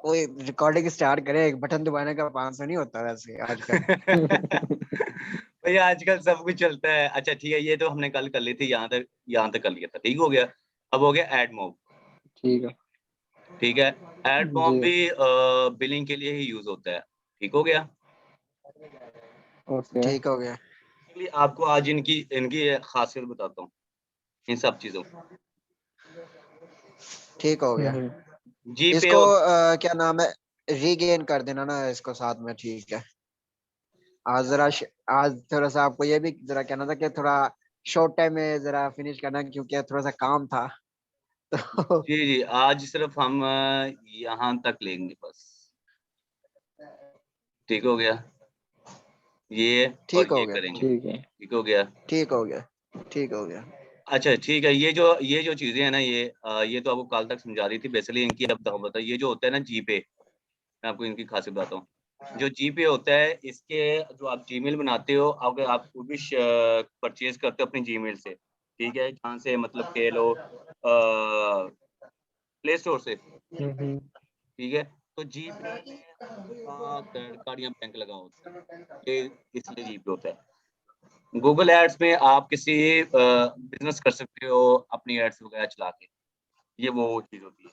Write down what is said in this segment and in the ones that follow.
कोई recording start करे, एक बटन दबाने का 500 नहीं होता वैसे आजकल। भैया आजकल सब कुछ चलता है। अच्छा ठीक है, ये तो हमने कल कर ली थी, यहाँ तक कर लिया था, ठीक हो गया। अब हो गया ऐड मोब। ठीक है। ठीक है, ऐड मोब जी भी बिलिंग के लिए ही यूज होता है, ठीक हो गया। ओके। ठीक हो गया। इसलिए आपको आज इनकी इनकी खासियत बताता हूँ, इन सब चीजों। ठीक हो गया। जी पे इसको क्या नाम है, रीगेन कर देना ना इसको साथ में, ठीक है। आज जरा आज थोड़ा सा आपको ये भी जरा कहना था कि थोड़ा शॉर्ट टाइम में जरा फिनिश करना, क्योंकि थोड़ा सा काम था तो जी जी, आज सिर्फ हम यहाँ तक लेंगे बस, ठीक हो गया। ये और ठीक हो ये गया। करेंगे, ठीक है। ठीक हो गया। ठीक हो गया। ठीक हो गया। अच्छा ठीक है, ये जो चीजें हैं ना, ये तो आपको कल तक समझा रही थी बेसिकली इनकी। अब तो बता, ये जो होता है ना जीपे, मैं आपको इनकी खासियत बताता हूँ। जो जीपे होता है, इसके जो आप जीमेल बनाते हो, अगर आप कुछ भी परचेज करते हो अपनी जीमेल से, ठीक है, जहाँ से मतलब कह लो प्ले स्टोर से, ठीक है, तो जीपे में आपका क्रेडिट कार्ड या बैंक लगा होता है, ये इसलिए जीपे होता है। गूगल एड्स में आप किसी बिजनेस कर सकते हो अपनी एड्स वगैरह चला के, ये वो चीज होती है।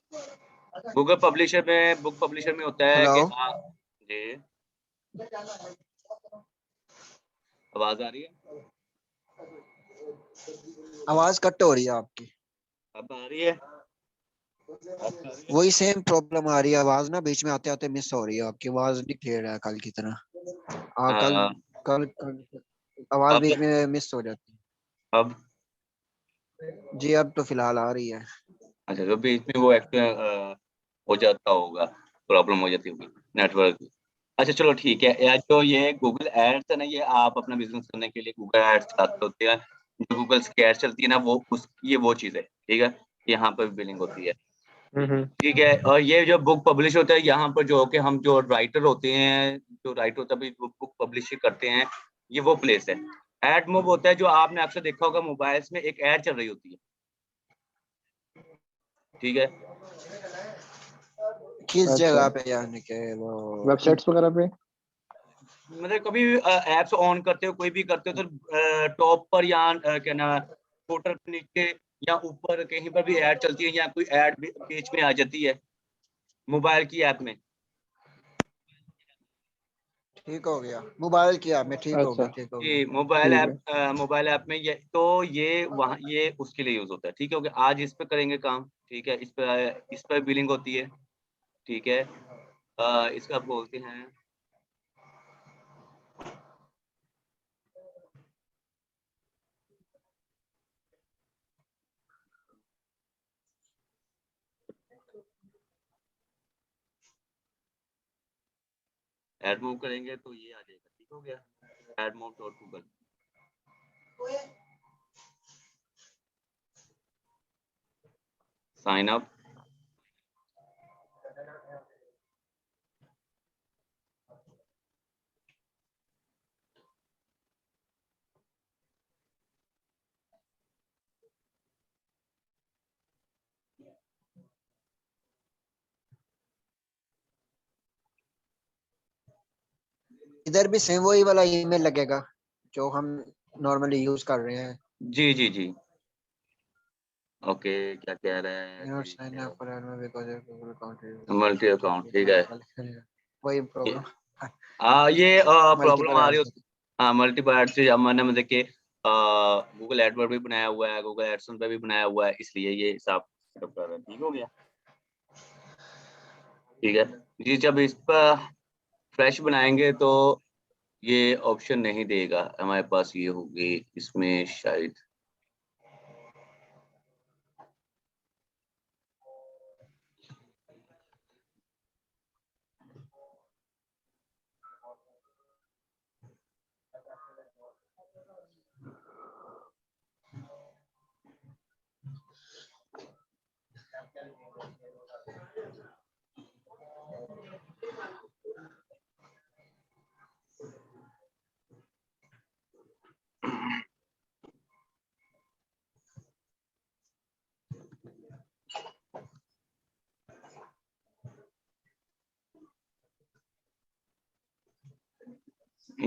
गूगल पब्लिशर में, बुक पब्लिशर में होता है हेलो, कि आप जी, आवाज आ रही है? आवाज कट हो रही है आपकी। अब आ रही है? अब आ रही है? वही सेम प्रॉब्लम आ रही है, आवाज ना बीच में आते आते मिस हो रही है, आपकी आवाज नहीं क्लियर है कल की तरह। हाँ कल हाँ, कल आवाज अब बीच में मिस हो जाती अब है। जी अब तो फिलहाल आ रही है। अच्छा, जो बीच में वो हो जाता होगा, प्रॉब्लम हो जाती होगी नेटवर्क की। अच्छा चलो ठीक है, या जो ये गूगल एड्स है ना, ये आप अपना बिजनेस करने के लिए गूगल एड्स चलाते होते हैं। जो गूगल की एड्स चलती है ना, वो उस ये वो चीज़ है, ठीक है, यहाँ पर बिलिंग होती है, ठीक है। और ये जो बुक पब्लिश होता है, यहाँ पर जो कि हम जो राइटर होते हैं, जो राइटर होता है बुक पब्लिश करते हैं, ये वो प्लेस है। एड मूव होता है, जो आपने अक्सर देखा होगा मोबाइल्स में एक एड चल रही होती है, ठीक है। किस अच्छा, जगह पे, यानी कि वो वेबसाइट्स वगैरह पे। मतलब कभी एप्स ऑन करते हो, कोई भी करते हो, तो टॉप पर या क्या ना फुटर के नीचे या ऊपर कहीं पर भी ऐड चलती है, या कोई ऐड बीच में आ जाती है मोबाइल की ऐप में। ठीक हो गया, मोबाइल की ऐप में ठीक हो अच्छा, गया। ठीक हो गया। जी, ठीक है। मोबाइल ऐप में ये वहाँ ये उसके लिए यूज होता है, ठीक है। ओके, आज इस पे करेंगे काम, ठीक है। इस पर बिलिंग होती है, ठीक है। इसका बोलते हैं एड मूव करेंगे तो ये आ जाएगा, ठीक हो गया। AdMob dot Google, sign up. इधर भी सेम वही वाला ईमेल लगेगा जो हम नॉर्मली यूज कर रहे हैं। जी जी जी, ओके। क्या कह रहे हैं Not कि sign up for admin because your Google account multi account, ठीक है। is वही प्रॉब्लम। ये प्रॉब्लम मल्टीपल आ रही एड्स। होती। हाँ, मल्टीपल एड से मैंने मतलब कि गूगल एडवर्ड भी बनाया हुआ है, गूगल एडसन पे भी बनाया हुआ है, इसलिए ये हिसाब सेटअप कर रहे हैं, ठीक हो गया। ठीक है जी, जब इस पर फ्रेश बनाएंगे तो ये ऑप्शन नहीं देगा हमारे पास, ये होगी इसमें शायद।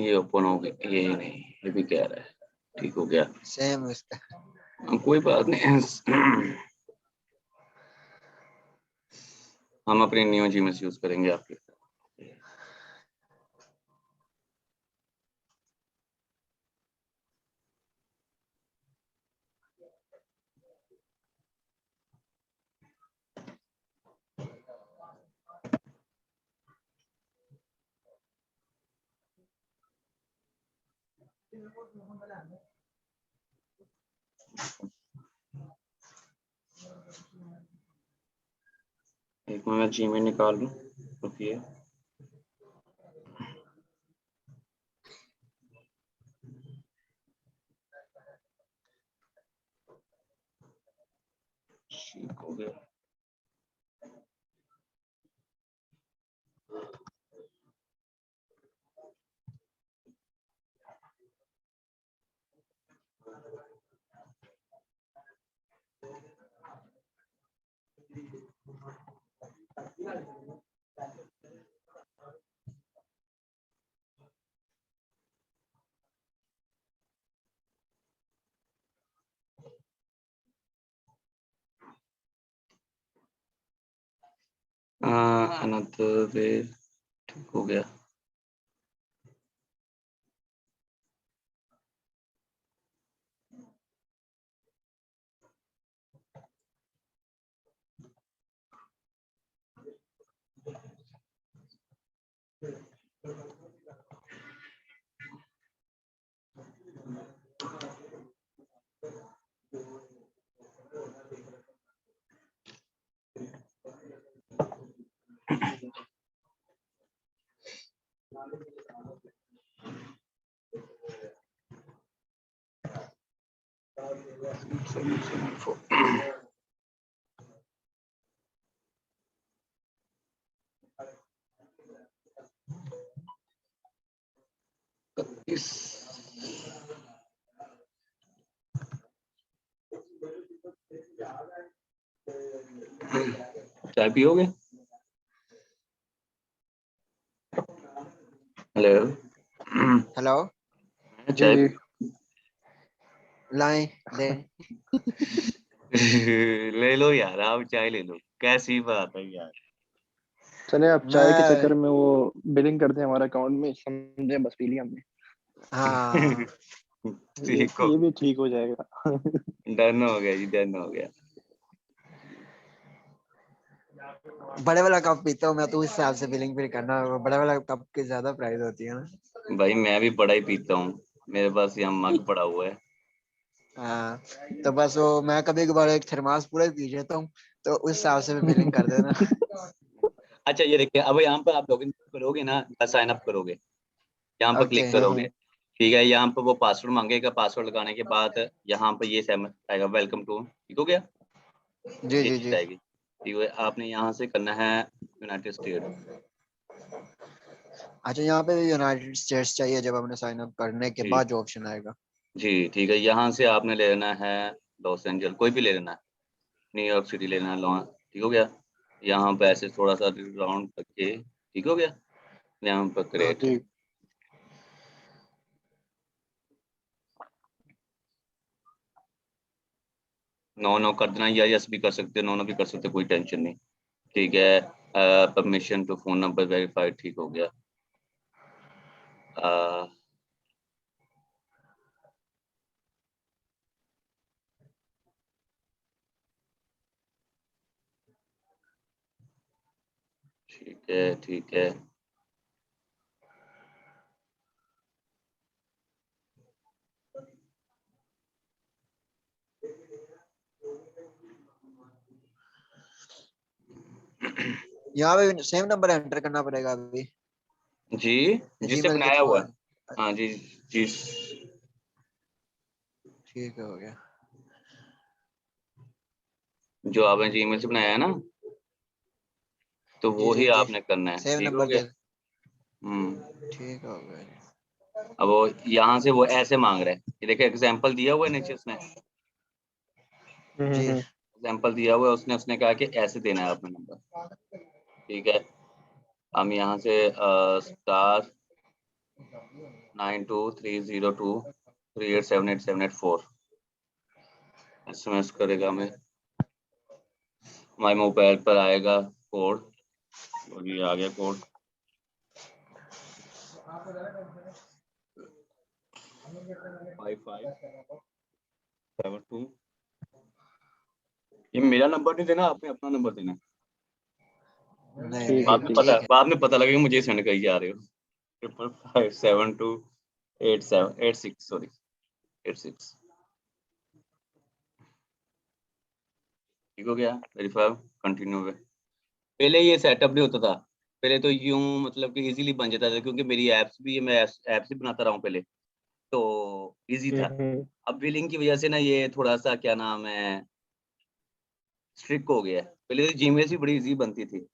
ये ओपन हो गया, ये नहीं, ये भी कह रहा है, ठीक हो गया। सेम इसका। कोई बात नहीं। हम अपनी न्यू जीमेल यूज करेंगे आपके। एक मिनट जीमेल निकाल लूं, रुकिए। ठीक हो गया। another way, ठीक हो गया। चाय पियोगे? हेलो। हेलो। चाय जी लाएं दे। ले लो यार, आप चाय ले लो, कैसी बात है यार। चले, आप चाय के मैं चक्कर में वो बिलिंग कर दें हमारे अकाउंट में, समझे, बस पी लिया हमने। हाँ ठीक हो, ये भी ठीक हो जाएगा। डन हो गया जी, डन हो गया। बड़े वाला कप पीता हूँ मैं, तो उस हिसाब से बिलिंग फिर करना होगा। बड़े वाला कप की ज्यादा प्राइस होती है ना। भाई मैं भी बड़ा ही पीता हूँ, मेरे पास यहाँ मग पड़ा हुआ है। हाँ, तो बस वो मैं कभी कभार एक थर्मास पूरा ही पी लेता हूँ, तो उस हिसाब से भी बिलिंग कर देना। अच्छा ये देखिए, अब यहाँ पर आप लॉगिन करोगे ना, साइन अप करोगे, यहाँ पर ओके। क्लिक करोगे, ठीक है। यहाँ पर वो पासवर्ड मांगेगा, पासवर्ड लगाने के बाद यहाँ पर ये आएगा वेलकम टू, ठीक हो गया, जी ये जी चीज जी। आएगी। ठीक है, आपने यहाँ से करना है यूनाइटेड स्टेट। अच्छा, यहाँ पे भी यूनाइटेड स्टेट्स चाहिए जब हमने साइन अप करने के जी बाद जो ऑप्शन आएगा। जी ठीक है, यहाँ से आपने ले लेना है लॉस एंजल, कोई भी ले लेना है, न्यूयॉर्क सिटी लेना है, ठीक हो गया। यहाँ पे ऐसे थोड़ा सा राउंड करके, ठीक हो गया, यहाँ पर क्रिएट। ओके। जी नो नो कर देना, या यस भी कर सकते हो, नो नो भी कर सकते हो, कोई टेंशन नहीं, ठीक है। Permission to phone number verified, ठीक हो गया। ठीक है, ठीक है। यहाँ पे सेम नंबर एंटर करना पड़ेगा अभी। जी, जिससे जीमेल के बनाया थ्रू हुआ है। हाँ जी जी। ठीक हो गया। जो आपने जीमेल से बनाया है ना, तो जी वो जी ही जी। आपने करना है, सेम ठीक हो नंबर गया। दे। ठीक हो गया जी। अब वो यहाँ से वो ऐसे मांग रहा है, ये देखिए एग्जाम्पल दिया हुआ है नीचे उसने, जी एग्जाम्पल दिया हुआ है उसने, उसने कहा कि ऐसे देना है आपने नंबर, ठीक है। हम यहाँ से स्टार 923023878784 SMS करेगा हमें, हमारे मोबाइल पर आएगा कोड, और ये आ गया कोड। ये मेरा नंबर नहीं देना, आपने अपना नंबर देना। नहीं ठीक नहीं है, ठीक है। बाद में पता लगेगा मुझे सेंड कर जा रहे हो। 555728786 सॉरी 86। ठीक हो गया, वेरीफाई कंटिन्यू में। पहले ये सेटअप नहीं होता था, पहले तो यूं मतलब कि इजीली बन जाता था, क्योंकि मेरी एप्स भी मैं ऐप्स ही बनाता रहा हूँ पहले, तो इजी था। अब बिलिंग की वजह से ना ये थोड़ा सा क्या नाम है स्ट्रिक्ट हो गया है। पहले तो जीमेल भी बड़ी इजी बनती थी,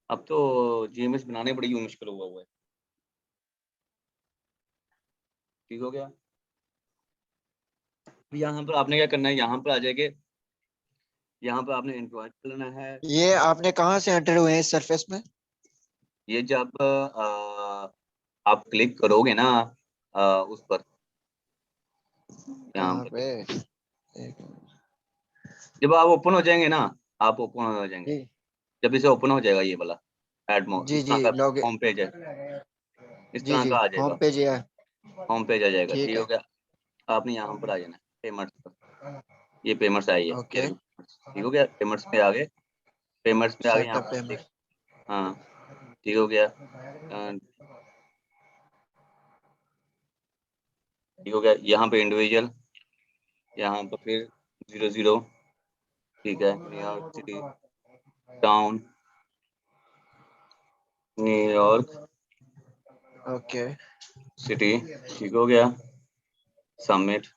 अब तो जीमेल बनाने बड़ी मुश्किल हुआ है। ठीक हो गया। यहाँ पर आपने क्या करना है, यहाँ पर आ जाएंगे, यहाँ पर आपने इन्वाइट करना है। ये आपने कहाँ से एंटर हुए हैं इस सरफेस में? ये जब आप क्लिक करोगे ना उस पर, यहाँ कहाँ पर पे? एक मिनट। जब आप ओपन हो जाएंगे ना, आप ओपन हो जाएंगे, जी जब इसे ओपन हो जाएगा ये वाला एडमो, जी इस जी तरह का लॉग होम पेज है, इस जी तरह जी का आ होम जाएगा, पेज है। होम पेज आ जाएगा। ठीक ठीक हो है। गया, आपने यहाँ पर आ जाना है पेमेंट्स पर, ये पेमेंट्स आई है, ये ओके। देखो payments। ठीक हो गया, पेमेंट्स में आ गए, पेमेंट्स में आ गए यहाँ सेटअप पर पेमेंट। हाँ ठीक हो गया, ठीक हो गया। यहाँ पे इंडिविजुअल, यहाँ पर फिर 00, ठीक है, New York city town, New York okay. City, ठीक हो गया, सबमिट।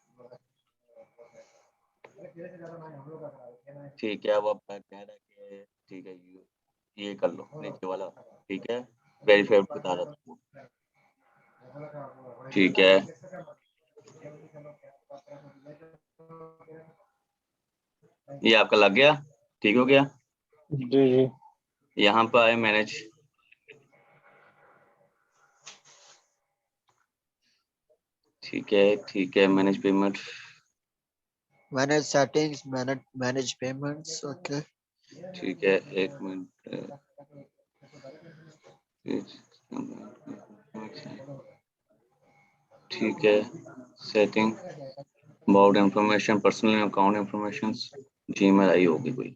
ठीक है, अब आप कह रहा है कि ठीक है ये कर लो नीचे वाला, ठीक है, वेरीफाइड बता रहा था, ठीक है। ये आपका लग गया, ठीक हो गया। जी जी। यहाँ पर आए मैनेज, ठीक है manage payment, manage settings, manage payments. Okay. ठीक है, एक मिनट, ठीक है, setting about information, personal account information, Gmail I होगी कोई।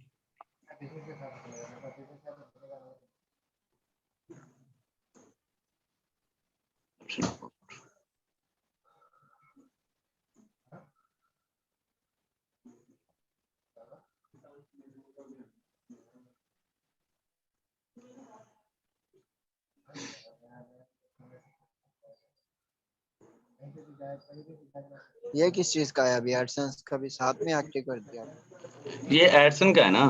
ये किस चीज का है? अभी एडसेंस का भी साथ में एक्टिव कर दिया? ये एडसन का है ना,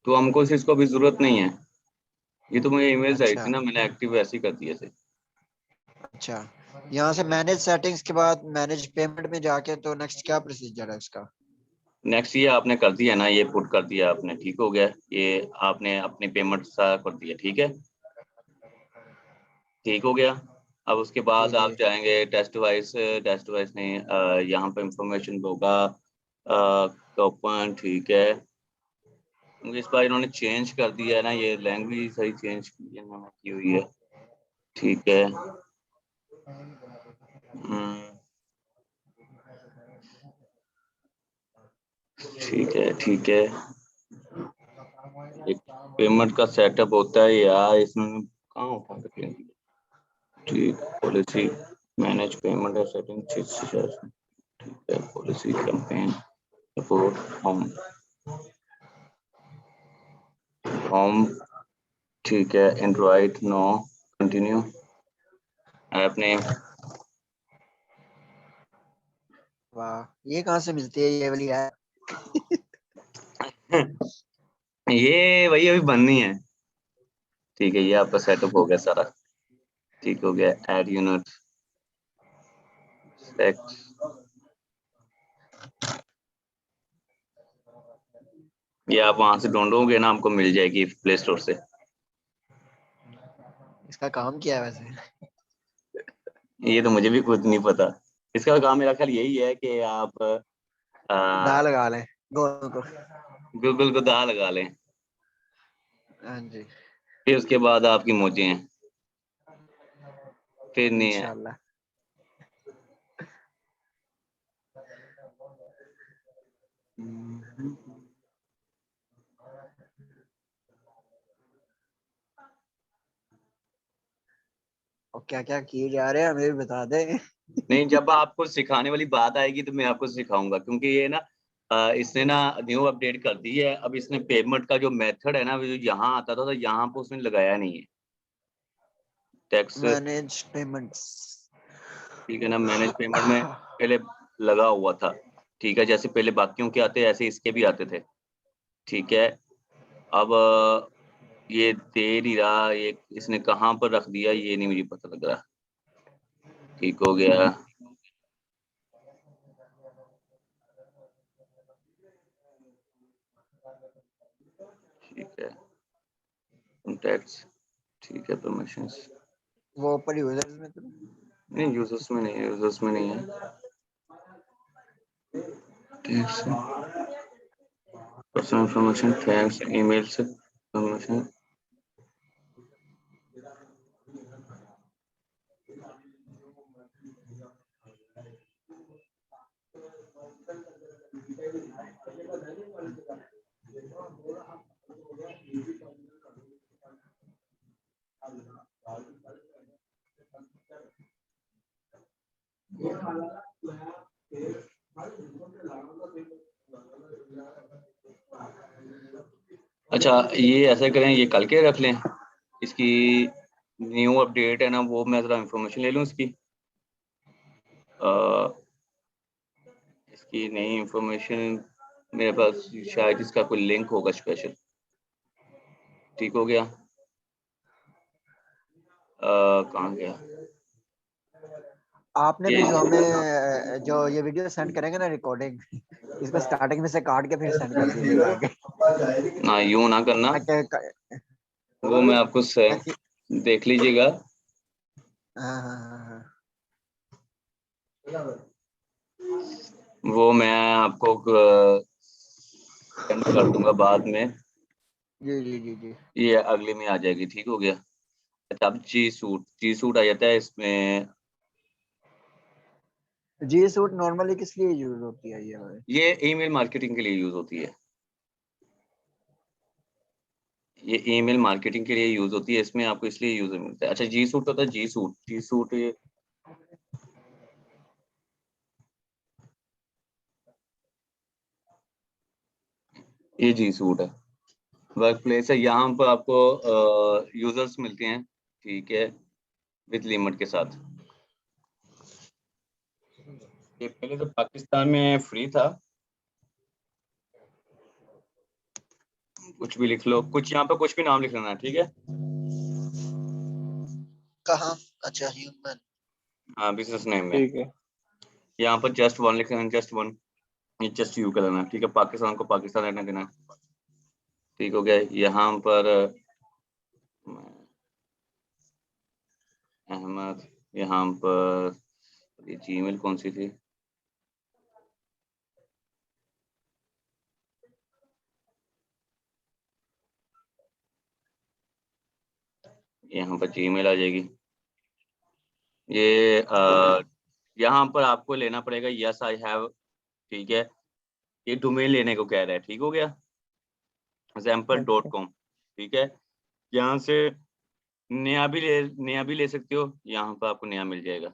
तो हमको इसको अभी जरूरत नहीं है, ये तो मुझे ईमेल आई अच्छा थी ना, मैंने एक्टिव ऐसे ही कर दिए थे। अच्छा। यहाँ से मैनेज सेटिंग्स के बाद मैनेज पेमेंट में जाके तो नेक्स्ट क्या प्रोसीजर है उसका? नेक्स्ट ये आपने कर दिया ना, ये पुट कर दिया आपने, ठीक हो गया, ये आपने अपनी पेमेंट सा कर दिया, ठीक है, ठीक हो गया। अब उसके जी बाद जी। आप जाएंगे टेस्ट वाइज नहीं, यहाँ पे इंफॉर्मेशन होगा ओपन, ठीक है, क्योंकि इस बार इन्होंने चेंज कर दिया है ना, ये लैंग्वेज सही चेंज की हुई है, ठीक है। ठीक है, एक पेमेंट का सेटअप होता है यार, इसमें कहाँ उठा सकते हैं, ठीक, पॉलिसी मैनेज पेमेंट और सेटिंग, ठीक है, पॉलिसी कैंपेन सपोर्ट होम, ठीक है, Android no, continue, app name, वाह, ये कहाँ से मिलती है ये वाली है? ये वही अभी बननी है, ठीक है, ये आपका सेटअप हो गया सारा, ठीक हो गया, ऐड यूनिट ये आप वहां से ढूंढोगे ना, आपको मिल जाएगी प्ले स्टोर से। इसका काम क्या है वैसे? ये तो मुझे भी खुद नहीं पता। इसका काम मेरा ख्याल यही है कि आप दाल लगा लें गोल को। गूगल को दा लगा लें, हाँ जी फिर उसके बाद आपकी मौजें हैं, फिर नहीं है। इंशाल्लाह। और क्या क्या किए जा रहे हैं हमें भी बता दें। नहीं, जब आपको सिखाने वाली बात आएगी तो मैं आपको सिखाऊंगा, क्योंकि ये ना इसने ना न्यू अपडेट कर दी है। अब इसने पेमेंट का जो मेथड है ना, वो जो यहाँ आता था तो यहाँ पे उसने लगाया नहीं है टैक्स। Manage payments. ठीक है ना, मैनेज पेमेंट में पहले लगा हुआ था। ठीक है, जैसे पहले बाकियों के आते ऐसे इसके भी आते थे। ठीक है, अब ये दे नहीं रहा, ये इसने कहाँ पर रख दिया ये नहीं मुझे पता लग रहा। ठीक हो गया। ठीक है, कॉन्टैक्ट्स। ठीक है, परमिशंस। वो ऊपर यूजर्स में तो नहीं, यूजर्स में नहीं है, यूजर्स में नहीं है। पर्सनल इंफॉर्मेशन, थैंक्स, ईमेल से परमिशन। अच्छा, ये ऐसा करें, ये कल के रख लें। इसकी न्यू अपडेट है ना, वो मैं जरा इंफॉर्मेशन ले लूँ इसकी। इसकी नई इंफॉर्मेशन मेरे पास, शायद इसका कोई लिंक होगा स्पेशल। ठीक हो गया। कहाँ गया आपने ये? भी जो हमें जो ये वीडियो सेंड करेंगे ना रिकॉर्डिंग, इसको स्टार्टिंग में से काट के फिर सेंड कर दीजिएगा आगे। ना, यूं ना करना, ताकि वो मैं आपको ताकि देख लीजिएगा। हाँ हाँ हाँ वो मैं आपको सेंड कर दूंगा बाद में। जी जी जी जी। ये अगले में आ जाएगी। ठीक हो गया। अच्छा, अब जी सूट आ जाता है इसमें। जी सूट नॉर्मली किस लिए यूज होती है ये हमारे? ये ईमेल मार्केटिंग के लिए यूज होती है। ये ईमेल मार्केटिंग के लिए यूज होती है, इसमें आपको इसलिए यूज मिलता है। अच्छा, जी सूट होता है, जी सूट ये जी सूट है, वर्क प्लेस है। यहाँ पर आपको यूजर्स मिलते हैं। ठीक है, विद लिमिट के साथ। ये पहले तो पाकिस्तान में फ्री था। कुछ भी लिख लो, कुछ यहाँ पे कुछ भी नाम लिख लेना है। ठीक है। कहाँ? अच्छा ह्यूमन। हाँ, बिजनेस नेम में ठीक है। यहाँ पर जस्ट वन लिख लेना, जस्ट वन। ये जस्ट यू कर लेना। ठीक है, पाकिस्तान को पाकिस्तान रहने देना। ठीक हो गया। यहाँ पर अहमद, यहाँ पर ये जीमेल कौन सी थी? यहाँ पर जीमेल आ जाएगी। ये यहाँ पर आपको लेना पड़ेगा यस आई हैव। ठीक है, ये डोमेन लेने को कह रहा है। ठीक हो गया, अच्छा। example.com। ठीक है, यहाँ से नया भी ले सकते हो। यहाँ पर आपको नया मिल जाएगा,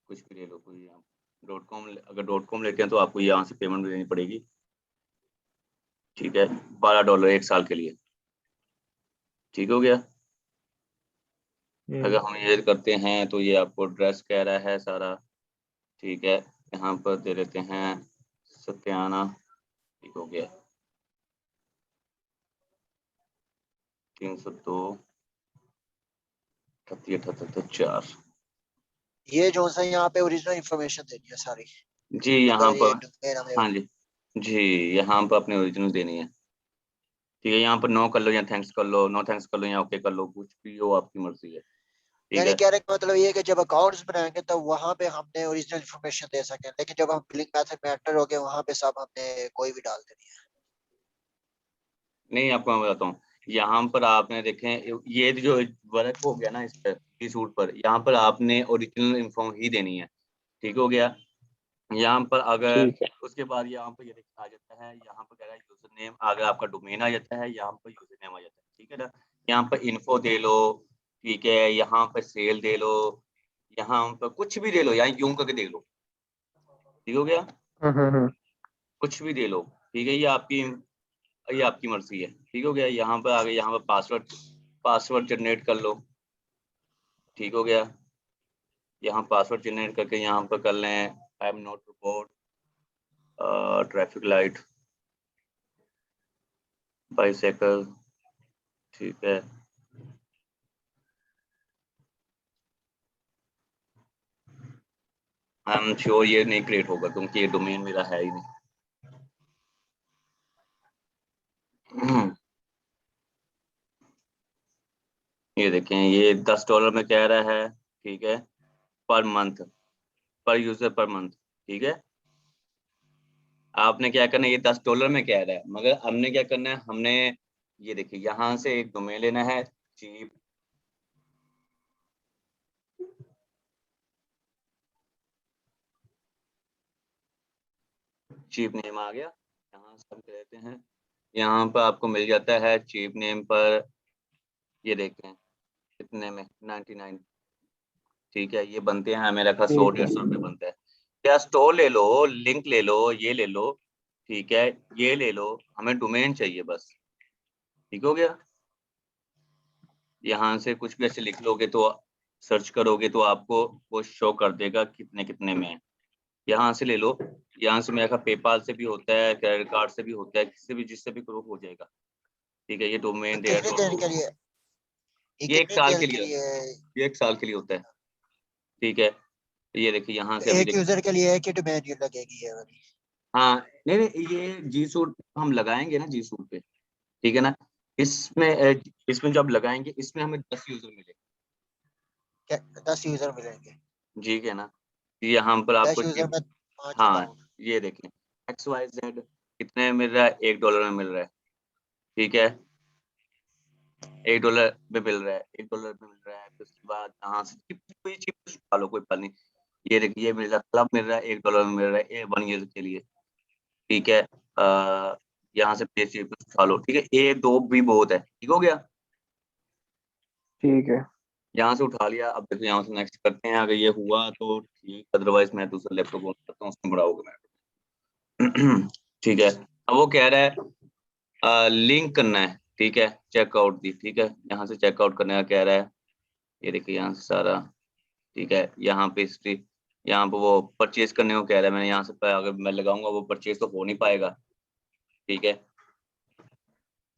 कुछ भी ले लो कोई। यहाँ .com, अगर .com लेते हैं तो आपको यहाँ से पेमेंट देनी पड़ेगी। ठीक है, $12 एक साल के लिए। ठीक हो गया। अगर हम ये करते हैं तो ये आपको ड्रेस कह रहा है सारा। ठीक है, यहाँ पर दे देते हैं सत्याना। ठीक हो गया। 302 38 4। ये जो सा यहाँ पे ओरिजिनल इंफॉर्मेशन देनी है सारी, जी, यहाँ अगर ये पर। डोमेन हमें। हाँ जी, जी, यहाँ पर अपने ओरिजिनल देनी है। ठीक है, यहाँ पर नो कर लो या थैंक्स कर लो, नो थैंक्स कर लो या ओके कर लो, कुछ भी हो, आपकी मर्जी है। ठीक यानी है। कहने का मतलब ये है कि जब अकाउंट्स बनाएंगे तो वहां पे हमने ओरिजिनल इंफॉर्मेशन दे सकें, लेकिन जब हम बिलिंग मेथड में एंटर हो गए वहां पे सब हमने कोई भी डाल देनी है। नहीं, आपको मैं बताता हूँ, यहाँ पर आपने देखें, ये जो वर्क हो गया ना इस पर, इस सूट पर, यहाँ पर आपने ओरिजिनल इन्फो ही देनी है, ठीक हो गया। यहाँ पर अगर ठीक है। उसके बाद यहाँ पर ये आ जाता है, यहाँ पर कह रहा है यूजर नेम, अगर आपका डोमेन आ जाता है, यहाँ पर यूजर नेम आ जाता है, ठीक है ना। यहाँ पर इन्फो दे लो, ठीक है, यहाँ पर सेल दे लो, यहाँ पर कुछ भी दे लो, यहाँ यूं करके दे लो, ठीक हो गया, हम्म। कुछ भी दे लो, ठीक है, ये आपकी मर्जी है, ठीक हो गया। यहाँ पर आगे, यहाँ पर पासवर्ड जनरेट कर लो, ठीक हो गया। यहाँ पासवर्ड जनरेट करके यहाँ पर कर लें I am not robot, traffic light, bicycle, ठीक है। आई एम श्योर ये नहीं क्रिएट होगा क्योंकि ये डोमेन मेरा है ही नहीं। ये देखें, ये $10 में कह रहा है, ठीक है, पर मंथ, पर यूजर पर मंथ, ठीक है। आपने क्या करना है, ये $10 में कह रहा है, मगर हमने क्या करना है, हमने ये देखिए यहाँ से एक डोमेन लेना है, चीप, चीप नेम आ गया, यहाँ से हम कहते हैं, यहाँ पर आपको मिल जाता है चीप नेम पर, ये देखें कितने में, 99, ठीक है। ये बनते हैं मेरा खास 100 ठीक है। 150 रुपये बनता है। या स्टोर ले लो, लिंक ले लो, ये ले लो, ठीक है, ये ले लो, हमें डोमेन चाहिए बस, ठीक हो गया। यहाँ से कुछ भी ऐसे लिख लोगे तो, सर्च करोगे तो आपको वो शो कर देगा कितने कितने में है। यहाँ से ले लो, यहाँ से मेरा पेपाल से भी होता है, क्रेडिट कार्ड से भी होता है, किससे भी, जिससे भी करो हो जाएगा, ठीक है। ये तो डोमेन कितने दिन के लिए, ये ये 1 कितने साल दिन के के लिए, लिए? ये 1 साल के लिए होता है, ठीक है। ये देखिए यहाँ तो से अभी एक देखिए, यूजर के लिए एक ही डोमेन ये लगेगी ये वाली? हाँ, नहीं नहीं, ये जी सूट हम लगाएंगे ना, जी सूट पे, ठीक है ना, इसमें इसमें जब लगाएंगे, इसमें हमें 10 यूजर मिलेंगे, क्या 10 यूजर मिलेंगे? ठीक है ना। यहाँ पर 10 आपको यूजर में 5 हाँ, अकाउंट। ये देखें, XYZ कितने में मिल रहा है, $1 में मिल रहा है, ठीक है, $1 में मिल रहा है, $1 में मिल रहा है। फिर उसके बाद यहाँ से कोई चीज लो, कोई बात नहीं। ये देखिए, ये मिल रहा है, क्लब मिल रहा है, $1 में मिल रहा है, 1 ईयर के लिए, ठीक है। यहाँ से पे चीप उठा लो, ठीक है, A2 भी बहुत है, ठीक हो गया। ठीक है। यहाँ से उठा लिया, अब देखो यहाँ से नेक्स्ट करते हैं, अगर ये हुआ तो ठीक, अदरवाइज मैं दूसरा लैपटॉप ऑन करता हूँ, उसमें बड़ा होगा मैं। ठीक है। अब वो कह रहा है लिंक करना है, ठीक है, चेकआउट दी, ठीक है, यहाँ से चेकआउट करने का कह रहा है। ये देखिए यहाँ से सारा, ठीक है, यहाँ पे हिस्ट्री, यहाँ पे वो परचेज करने को कह रहा है, मैंने यहाँ से अगर मैं लगाऊंगा वो परचेज तो हो नहीं पाएगा, ठीक है।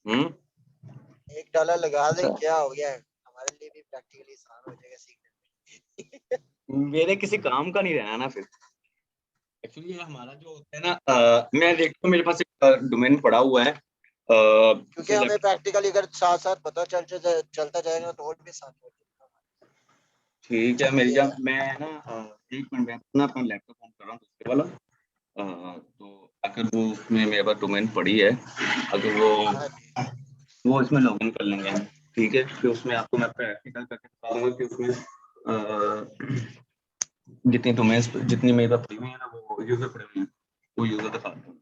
$1 लगा दे, अच्छा। क्या हो गया है? हमारे लिए भी प्रैक्टिकली आसान हो जाएगा सीखने मेरे किसी काम का नहीं रहना ना फिर। एक्चुअली ये हमारा जो होता है ना, मैं देखता हूँ मेरे पास एक डोमेन पड़ा हुआ है, क्योंकि हमें प्रैक्टिकली अगर साथ साथ पता चलता जाएगा तो और भी आसान हो जाएगा। ठीक है। मेरी ये जब है। मैं ना एक मिनट में अपना लैपटॉप ऑन कर रहा हूँ दूसरे वाला, तो अगर वो उसमें मेरे पास डोमेन पड़ी है, अगर हाँ जी। वो इसमें लॉगिन कर लेंगे हम, ठीक है, फिर उसमें आपको मैं प्रैक्टिकल करके बताऊंगा कि उसमें जितनी डोमेन्स, जितनी मेरे पास पड़ी हुई है ना, वो यूजर पड़े हुए हैं, वो यूजर दिखाता हूँ।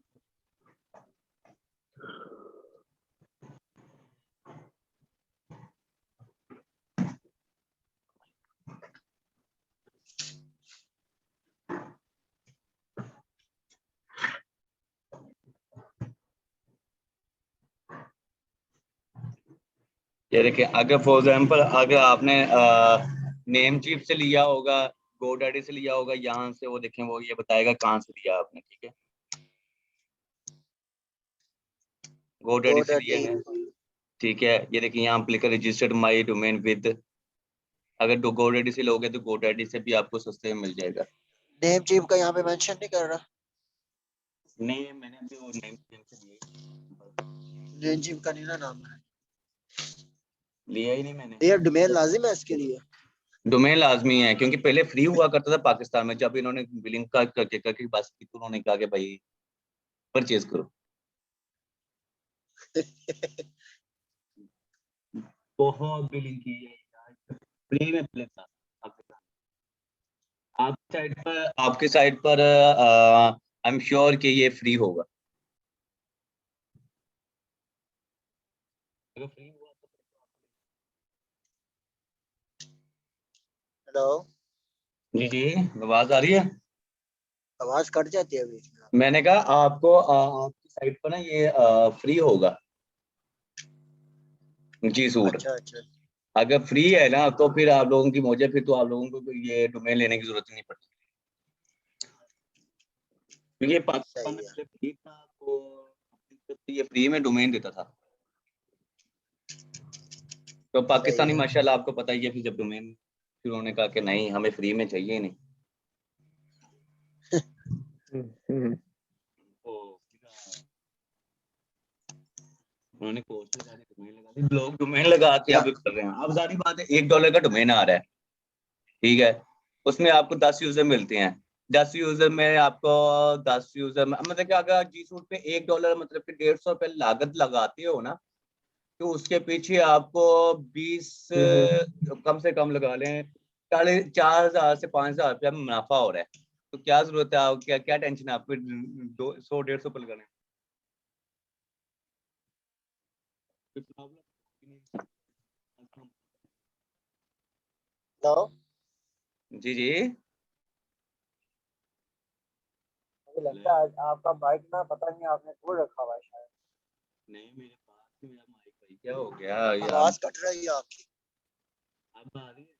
ये देखिए, अगर फॉर एग्जाम्पल अगर आपने नेम चीप से लिया होगा, GoDaddy से लिया होगा, यहाँ से वो देखें, वो ये बताएगा कहाँ से लिया आपने, ठीक है, GoDaddy से लिया GoDaddy। है, ठीक है। ये देखिए यहाँ पे लिखा रजिस्टर्ड माई डोमेन विद, अगर GoDaddy से लोगे तो GoDaddy से भी आपको सस्ते में मिल जाएगा। नेम चीफ का यहाँ पे मेंशन नहीं कर रहा। नहीं, मैंने अभी वो नेम से नेम चीफ का नहीं ना नाम है। लिया ही नहीं मैंने। ये डोमेन लाजिम है इसके लिए? डोमेन लाजमी है, क्योंकि पहले फ्री हुआ करता था पाकिस्तान में। जब इन्होंने बिलिंग का करके बात की तो उन्होंने कहा कि भाई परचेज करो। बहुत बिलिंग की है, फ्री में पहले था आपके साइड पर आई एम श्योर कि ये फ्री होगा। अगर फ्री हुआ तो हेलो, जी जी, आवाज आ रही है। आवाज कट जाती है बीच में। मैंने कहा आपको आपकी साइड पर ना ये फ्री होगा जी सूट। अच्छा अच्छा। अगर फ्री है ना तो फिर आप लोगों की मौज है, फिर तो आप लोगों को ये डोमेन लेने की जरूरत ही नहीं पड़ती, क्योंकि ये पाकिस्तान में सही है। पहले फ्री था तो ये फ्री में डोमेन देता था। तो सही पाकिस्तानी है। माशाल्लाह आपको पता ही है, फिर जब डोमेन फिर उन्होंने कहा कि नहीं हमें फ्री में चाहिए ही नहीं। हम्म, तो उन्होंने कोर्स लगा दी, डोमेन लगा दी, लोग डोमेन लगा के अब कर रहे हैं। अब सारी बात है, $1 का डोमेन आ रहा है, ठीक है, उसमें आपको 10 यूजर मिलते हैं। 10 यूजर में आपको 10 यूजर में मतलब कि अगर जी सूट पे $1 मतलब कि ₹150 लागत लगाते हो ना, तो उसके पीछे आपको 20 हम्म, कम से कम लगा लें 4,000 से 5,000 रुपया मुनाफा हो रहा है। तो क्या जरूरत है, आप क्या क्या टेंशन है आपको 100-150 पे लगाने तो जी जी। मुझे लगता है आपका माइक ना, पता नहीं आपने दूर रखा हुआ है शायद। नहीं मेरे पास ही मेरा माइक भाई, क्या हो गया यार। आवाज कट रही है आपकी। अब आ रही है,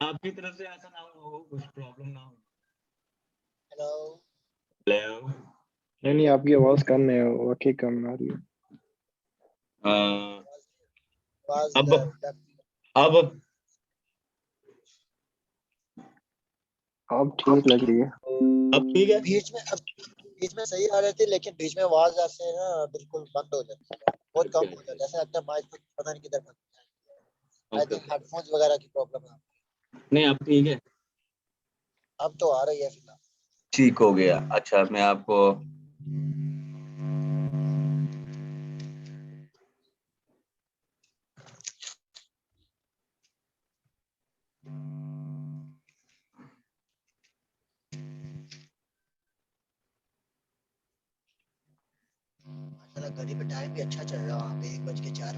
आपकी तरफ से ऐसा ना हो, कुछ प्रॉब्लम ना हो। हेलो। हेलो। नहीं आपकी आवाज कम है, वाकई कम आ रही है। आवाज अब अब अब ठीक लग रही है। ठीक है। बीच में सही आ रही थी, लेकिन बीच में आवाज ऐसे ना बिल्कुल बंद हो जाती है, बहुत कम हो जाता है, ऐसा लगता है माइक पता नहीं किधर बंद है। आई ओके थिंक ओके, हेडफोन्स वगैरह की प्रॉब्लम है। नहीं अब ठीक है, अब तो आ रही है फिलहाल। ठीक हो गया। अच्छा मैं आपको माशाल्लाह घड़ी पे टाइम भी अच्छा चल रहा है, वहाँ पे 1:04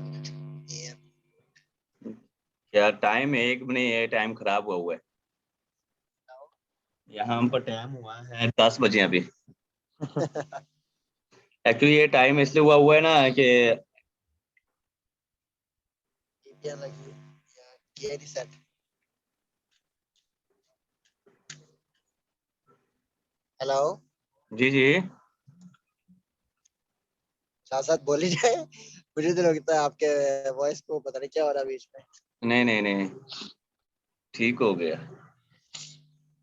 AM। यार टाइम एक भी नहीं है, टाइम खराब हुआ है। यहाँ हम पर टाइम हुआ है 10 बजे अभी। एक्चुअली ये टाइम इसलिए हुआ है ना कि इंडिया लगी या गेरी सेट। हेलो, जी जी। साथ साथ बोली जाए। मुझे तो लगता है आपके वॉइस को पता नहीं क्या हो रहा है बीच में। नहीं नहीं नहीं, ठीक हो गया।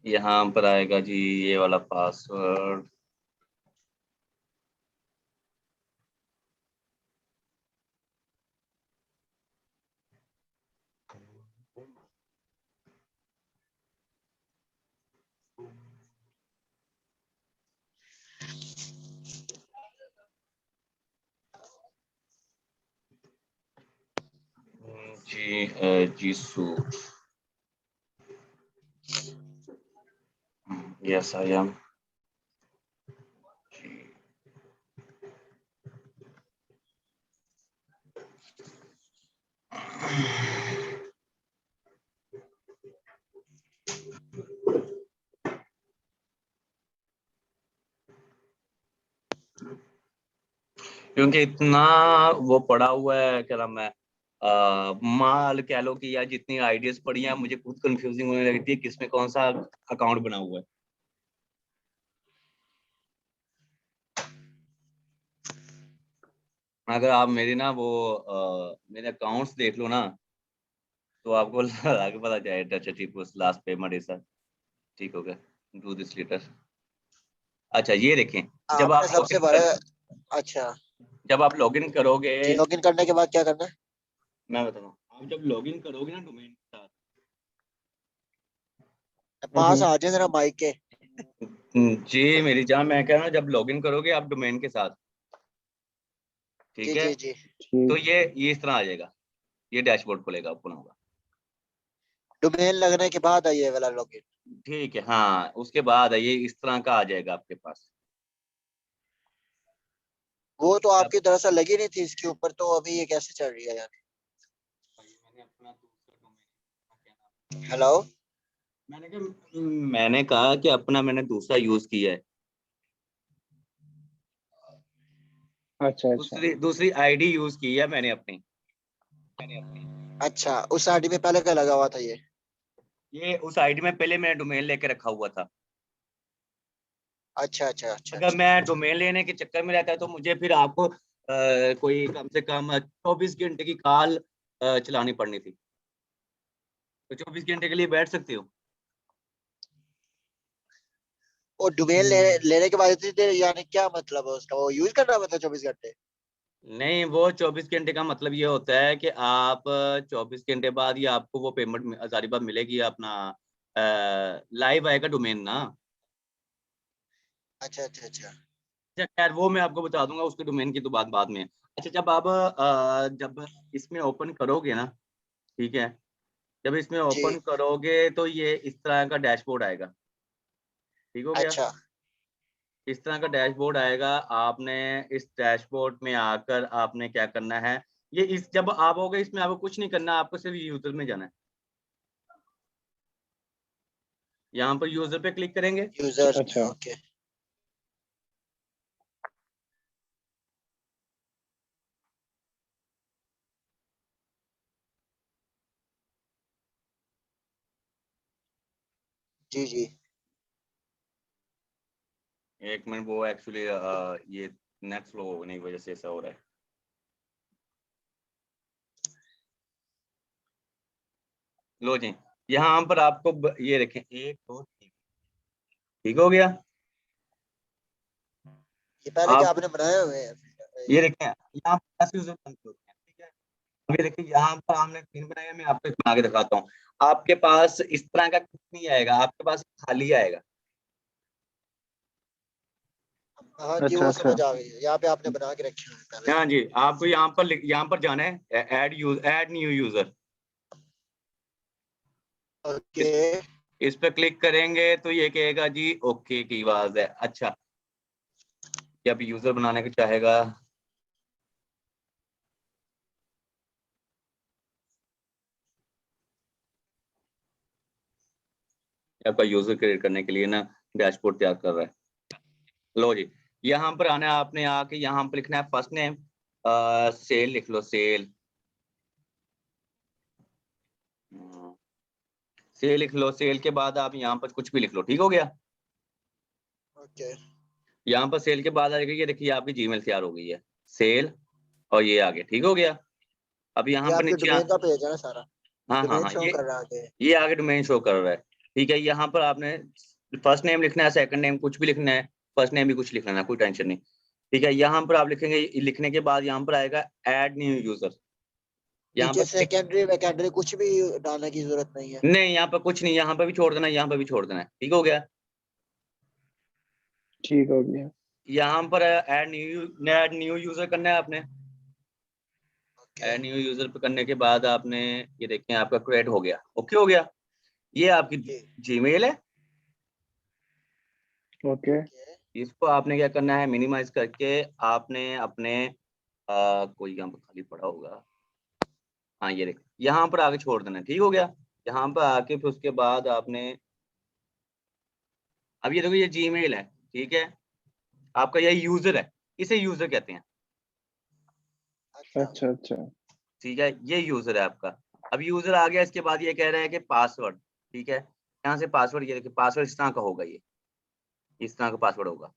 यहाँ पर आएगा जी ये वाला password. G suite, yes I am. क्योंकि इतना वो पड़ा हुआ है, क्या नाम है, माल कह लो कि यार जितनी आइडियाज पड़ी हैं मुझे खुद कंफ्यूजिंग होने लगती है किसमें कौन सा अकाउंट बना हुआ है। अगर आप मेरे ना वो मेरे अकाउंट्स देख लो ना, तो आपको आगे पता जाएगा। अच्छा ठीक, उस लास्ट पेमेंट ऐसा ठीक हो गया, डू दिस लेटर। अच्छा ये देखें, जब आपने आप सबसे लॉगिन बड़े। कर अच्छा। जब आप लॉगिन करोगे, जी लॉगिन करने के बाद क्या करना है? मैं बताता हूँ, आप जब लॉगिन करोगे ना डोमेन के साथ, पास आ जाए जरा माइक के। जी मेरी जान, मैं कह रहा हूँ जब लॉगिन करोगे आप डोमेन के साथ, ठीक जी है, जी जी। तो ये इस तरह आ जाएगा, ये डैशबोर्ड खुलेगा, ओपन होगा। डोमेन लगने के बाद आई है वाला लॉगिन। ठीक है, हाँ, उसके बाद ये इस तरह का आ जाएगा आपके पास। वो तो अब आपकी दरअसल लगी नहीं थी इसके ऊपर, तो अभी ये कैसे चल रही है यार? मैंने अपना दूसरा डोमेन, हेलो। मैंने कहा कि अपना मैंने दूसरा यूज किया है, अच्छा अच्छा। दूसरी आईडी यूज की है मैंने अपनी। अच्छा, उस आईडी में पहले क्या लगा हुआ था ये? ये उस आईडी में पहले मैंने डोमेन लेके रखा हुआ था। अच्छा अच्छा अच्छा अगर अच्छा। मैं डोमेन लेने के चक्कर में रहता है तो मुझे फिर आपको कोई कम से कम 24 घंटे की कॉल चलानी पड़नी थी। तो 24 घंटे के लिए बैठ सकते हो। वो डोमेन लेने के बाद इतनी देर, यानी क्या मतलब है उसका? वो यूज करना पड़ता है 24 घंटे? नहीं, वो 24 घंटे का मतलब ये होता है कि आप 24 घंटे बाद ही आपको वो पेमेंट हजारी बार मिलेगी, अपना लाइव आएगा डोमेन ना। अच्छा अच्छा अच्छा। अच्छा खैर, वो मैं आपको बता दूंगा, उसके डोमेन की तो बात बाद में है। अच्छा, जब आप जब इसमें ओपन करोगे ना, ठीक है, जब इसमें जी। ओपन करोगे तो ये इस तरह का डैशबोर्ड आएगा, ठीक हो गया। अच्छा। इस तरह का डैशबोर्ड आएगा। आपने इस डैशबोर्ड में आकर आपने क्या करना है, ये इस जब आप होगे इसमें आपको कुछ नहीं करना, आपको सिर्फ यूजर में जाना है। यहाँ पर यूजर पे क्लिक करेंगे। यूजर्स में, अच्छा। ओके। जी जी। एक मिनट, वो एक्चुअली ये नेट स्लो होने की वजह से ऐसा हो रहा है। लो जी, यहाँ पर आपको ये देखें, 1 2 3, ठीक हो गया। ये पहले क्या आप आपने बनाए हुए हैं? ये देखें, यहाँ पर 10 यूजर बनते होते हैं, ठीक है। अब ये देखिए, यहाँ पर हमने 3 बनाए, मैं आपको बना के दिखाता हूँ। आपके पास इस तरह का कुछ नहीं आएगा, आपके पास खाली आएगा। हाँ जी, अच्छा वो अच्छा। समझ आ गई है, यहाँ पे आपने बना के रखे हुए हैं पहले हाँ से। जी, आपको यहाँ पर जाना है, ऐड न्यू यूजर। ओके। इस पे क्लिक करेंगे तो ये कहेगा जी ओके की आवाज है। अच्छा, ये अब यूजर बनाने को चाहेगा। आपका यूजर क्रिएट करने के लिए ना डैशबोर्ड तैयार कर रहा है। लो जी, यहाँ पर आना है आपने, आके यहाँ पर लिखना है फर्स्ट नेम, सेल लिख लो, सेल। सेल लिख लो, सेल के बाद आप यहाँ पर कुछ भी लिख लो, ठीक हो गया। ओके। यहाँ पर सेल के बाद आ जाएगा, ये देखिए आपकी जीमेल तैयार हो गई है, सेल, और ये आगे, ठीक हो गया। अब यहाँ ये पर आपके नीचे डोमेन का पेज है ना सारा? हाँ हाँ डोमेन हाँ, शो कर रहा है आगे? ये आगे डोमेन शो कर रहा है, ठीक है। यहाँ पर आपने फर्स्ट नेम लिखना है, सेकंड नेम कुछ भी लिखना है, फर्स्ट नेम भी कुछ लिख लेना, कोई टेंशन नहीं, ठीक है। यहाँ पर आप लिखेंगे, लिखने के बाद यहाँ पर आएगा ऐड न्यू यूजर, यहाँ नीचे पर सेकेंडरी वेकेंडरी कुछ भी डालने की जरूरत नहीं है? नहीं, यहाँ पर कुछ नहीं, यहाँ पर भी छोड़ देना, यहाँ पर भी छोड़ देना है, ठीक हो गया। ठीक हो गया। यहाँ पर ऐड न्यू यूजर करना है आपने। ओके। ऐड न्यू यूजर पे करने के बाद आपने ये देखें आपका क्रिएट हो गया, ओके हो गया। ये आपकी जी। जीमेल है। ओके। ओके। इसको आपने क्या करना है, मिनिमाइज करके आपने अपने कोई यहाँ पर खाली पड़ा होगा, हाँ ये देख, यहाँ पर आके छोड़ देना है, ठीक हो गया। यहाँ पर आके फिर उसके बाद आपने, अब ये देखो ये जीमेल है, ठीक है, आपका ये यूजर है, इसे यूजर कहते हैं, अच्छा। अच्छा अच्छा। ठीक है, ये यूजर है आपका। अब यूजर आ गया, इसके बाद ये कह रहा है कि पासवर्ड, ठीक है, यहाँ से पासवर्ड, ये देखिए पासवर्ड इस तरह का होगा, ये इस तरह का पासवर्ड होगा,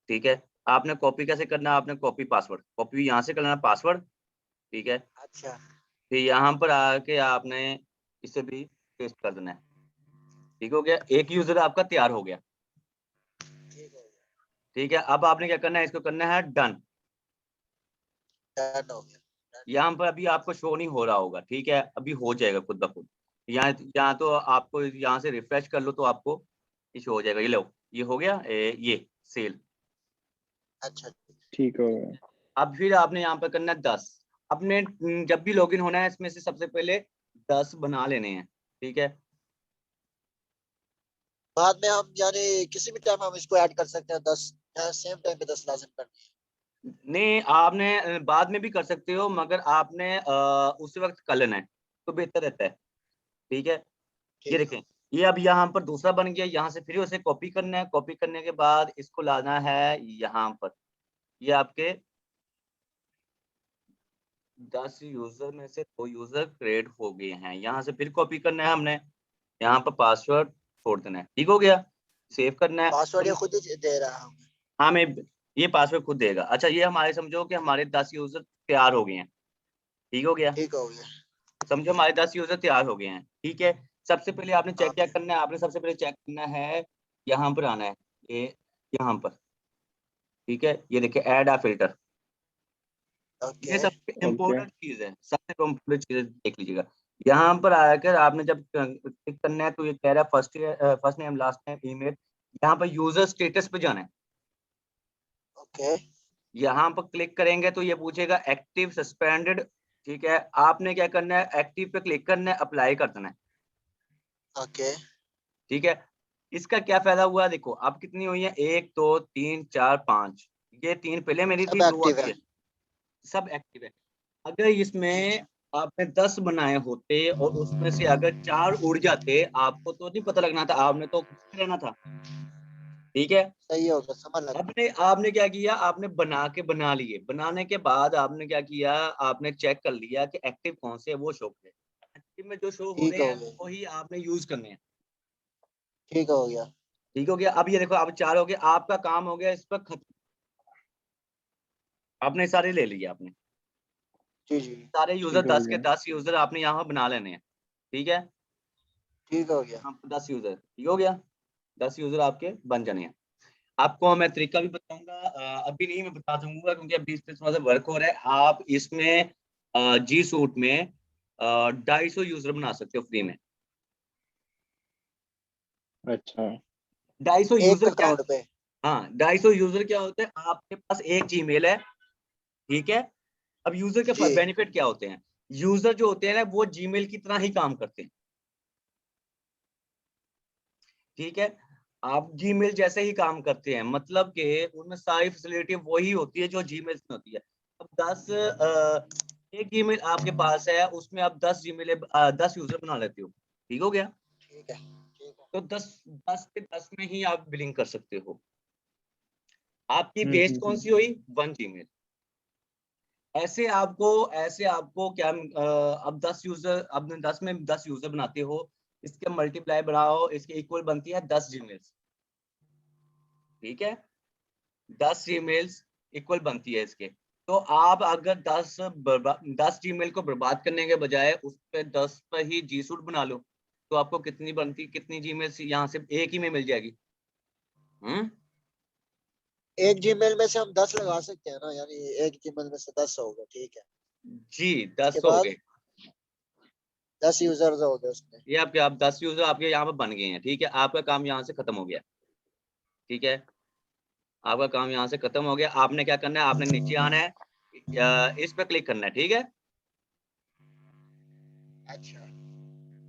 ठीक है। आपने कॉपी कैसे करना है, आपने कॉपी पासवर्ड, कॉपी यहाँ से करना है पासवर्ड, ठीक है। अच्छा। फिर यहाँ पर आके आपने इसे भी पेस्ट कर देना है, ठीक हो गया। एक यूजर आपका तैयार हो गया, ठीक हो गया। ठीक है। अब आपने क्या करना है, इसको करना है डन, डन हो गया। यहाँ पर अभी आपको शो नहीं हो रहा होगा, ठीक है, अभी हो जाएगा खुद ब खुद। यहाँ तो आपको यहाँ से रिफ्रेश कर लो तो आपको ये शो हो जाएगा। ये लो, ये हो गया ये सेल। अच्छा ठीक हो गया। अब फिर आपने यहाँ पर करना है 10। अपने जब भी लॉगिन होना है इसमें से सबसे पहले 10 बना लेने हैं, ठीक है। बाद में हम यानी किसी भी टाइम हम इसको ऐड कर सकते हैं 10, या सेम टाइम पे 10 लाजिम करनी है? नहीं, आपने बाद में भी कर सकते हो, मगर आपने उसी वक्त कर लेना है तो बेहतर रहता है, ठीक है। ये ठीक है। देखें, ये अब यहाँ पर दूसरा बन गया। यहाँ से फिर उसे कॉपी करना है। कॉपी करने के बाद इसको लाना है यहाँ पर। ये आपके 10 यूजर में से 2 यूजर क्रिएट हो गए हैं। यहाँ से फिर कॉपी करना है हमने, यहाँ पर पासवर्ड छोड़ देना है। ठीक हो गया, सेव करना है। पासवर्ड ये खुद ही दे रहा हूँ? हाँ, मैं ये पासवर्ड खुद देगा। अच्छा, ये हमारे समझो कि हमारे 10 यूजर तैयार हो गए हैं। ठीक हो गया, ठीक हो गया। समझो हमारे 10 यूजर तैयार हो गए हैं, ठीक है। सबसे पहले आपने चेक क्या ओके। करना है, आपने सबसे पहले चेक करना है, यहाँ पर आना है, ये यहाँ पर, ठीक है। ये देखिए, ऐड आ फिल्टर, ये ओके। सबसे ओके। इम्पोर्टेंट चीज है, सबसे इम्पोर्टेंट चीज देख लीजिएगा। यहाँ पर आकर आपने जब क्लिक करना है तो ये कह रहा है first name last name email. यहाँ पर यूजर स्टेटस पे जाना है। ओके। यहाँ पर क्लिक करेंगे तो ये पूछेगा एक्टिव सस्पेंडेड, ठीक है। आपने क्या करना है, एक्टिव पे क्लिक करना है, अप्लाई कर देना है, ओके। ठीक है। इसका क्या फायदा हुआ, देखो अब कितनी हुई है, 1 2 3 4 5। ये 3 पहले मेरी सब थी, 2 एक्टिव अभी है? है, सब एक्टिव है। अगर इसमें आपने 10 बनाए होते और उसमें से अगर 4 उड़ जाते, आपको तो नहीं पता लगना था, आपने तो खुश रहना था, ठीक है। सही हो गया, समझ लग। आपने क्या किया, आपने बना के बना लिए। बनाने के बाद आपने क्या किया, आपने चेक कर लिया कि एक्टिव कौन से है, वो शो करे। एक्टिव में जो शो हो ठीक रहे हो हैं गया। वही आपने यूज करने हैं। ठीक हो गया। ठीक हो गया। अब ये देखो, अब 4 हो गए, आपका काम हो गया इस पर खत्म। आपने सारे ले लिए, आपने जी जी। सारे यूजर ठीक हो 10 के गया। 10 यूजर आपने यहाँ बना लेने हैं, ठीक है। ठीक हो गया। 10 यूजर, ठीक हो गया। 10 यूजर आपके बन जाने हैं। आपको मैं तरीका भी बताऊंगा, अभी नहीं, मैं बता दूंगा क्योंकि अभी इस पे थोड़ा सा वर्क हो रहा है। आप इसमें जी सूट में 250 यूजर बना सकते हो फ्री में। अच्छा। 250 एक यूजर क्या, अकाउंट पे? हाँ 250 यूजर क्या होता है, आपके पास एक जीमेल है, ठीक है। अब यूजर के जी। बेनिफिट क्या होते हैं, यूजर जो होते हैं ना वो जीमेल की तरह ही काम करते हैं, ठीक है। आप जीमेल जैसे ही काम करते हैं, मतलब कि उनमें सारी फैसिलिटी वही होती है जो जीमेल में होती है। अब 10 एक जीमेल आपके पास है, उसमें आप 10 जीमेल 10 यूजर बना लेते हो, ठीक हो गया। ठीक है। ठीक है। तो 10 पे 10 में ही आप बिलिंग कर सकते हो। आपकी बेस्ड कौन सी हुई, 1 जीमेल। ऐसे आपको क्या, अब 10 यूजर, अब 10 में 10 यूजर बनाते हो, इसके मल्टीप्लाई बनाओ, इसके इक्वल बनती है 10 जीमेल्स, ठीक है। 10 जीमेल्स इक्वल बनती है इसके। तो आप अगर 10 जीमेल को बर्बाद करने के बजाय उस पे 10 पर ही जी सूट बना लो, तो आपको कितनी जीमेल्स यहाँ से एक ही में मिल जाएगी। एक जीमेल में से हम 10 लगा सकते हैं ना, यानी एक जीमेल में से 10 हो गए, ठीक है। जी, उसके 10 हो बाद गए। 10 यूजर्स हो गए उसमें। ये आपके, आप 10 यूजर आपके यहाँ पर बन गए हैं, ठीक है। आपका काम यहाँ से खत्म हो गया, ठीक है। आपका काम यहाँ से खत्म हो गया। आपने क्या करना है, आपने नीचे आना है, इस पे क्लिक करना है, ठीक है। अच्छा।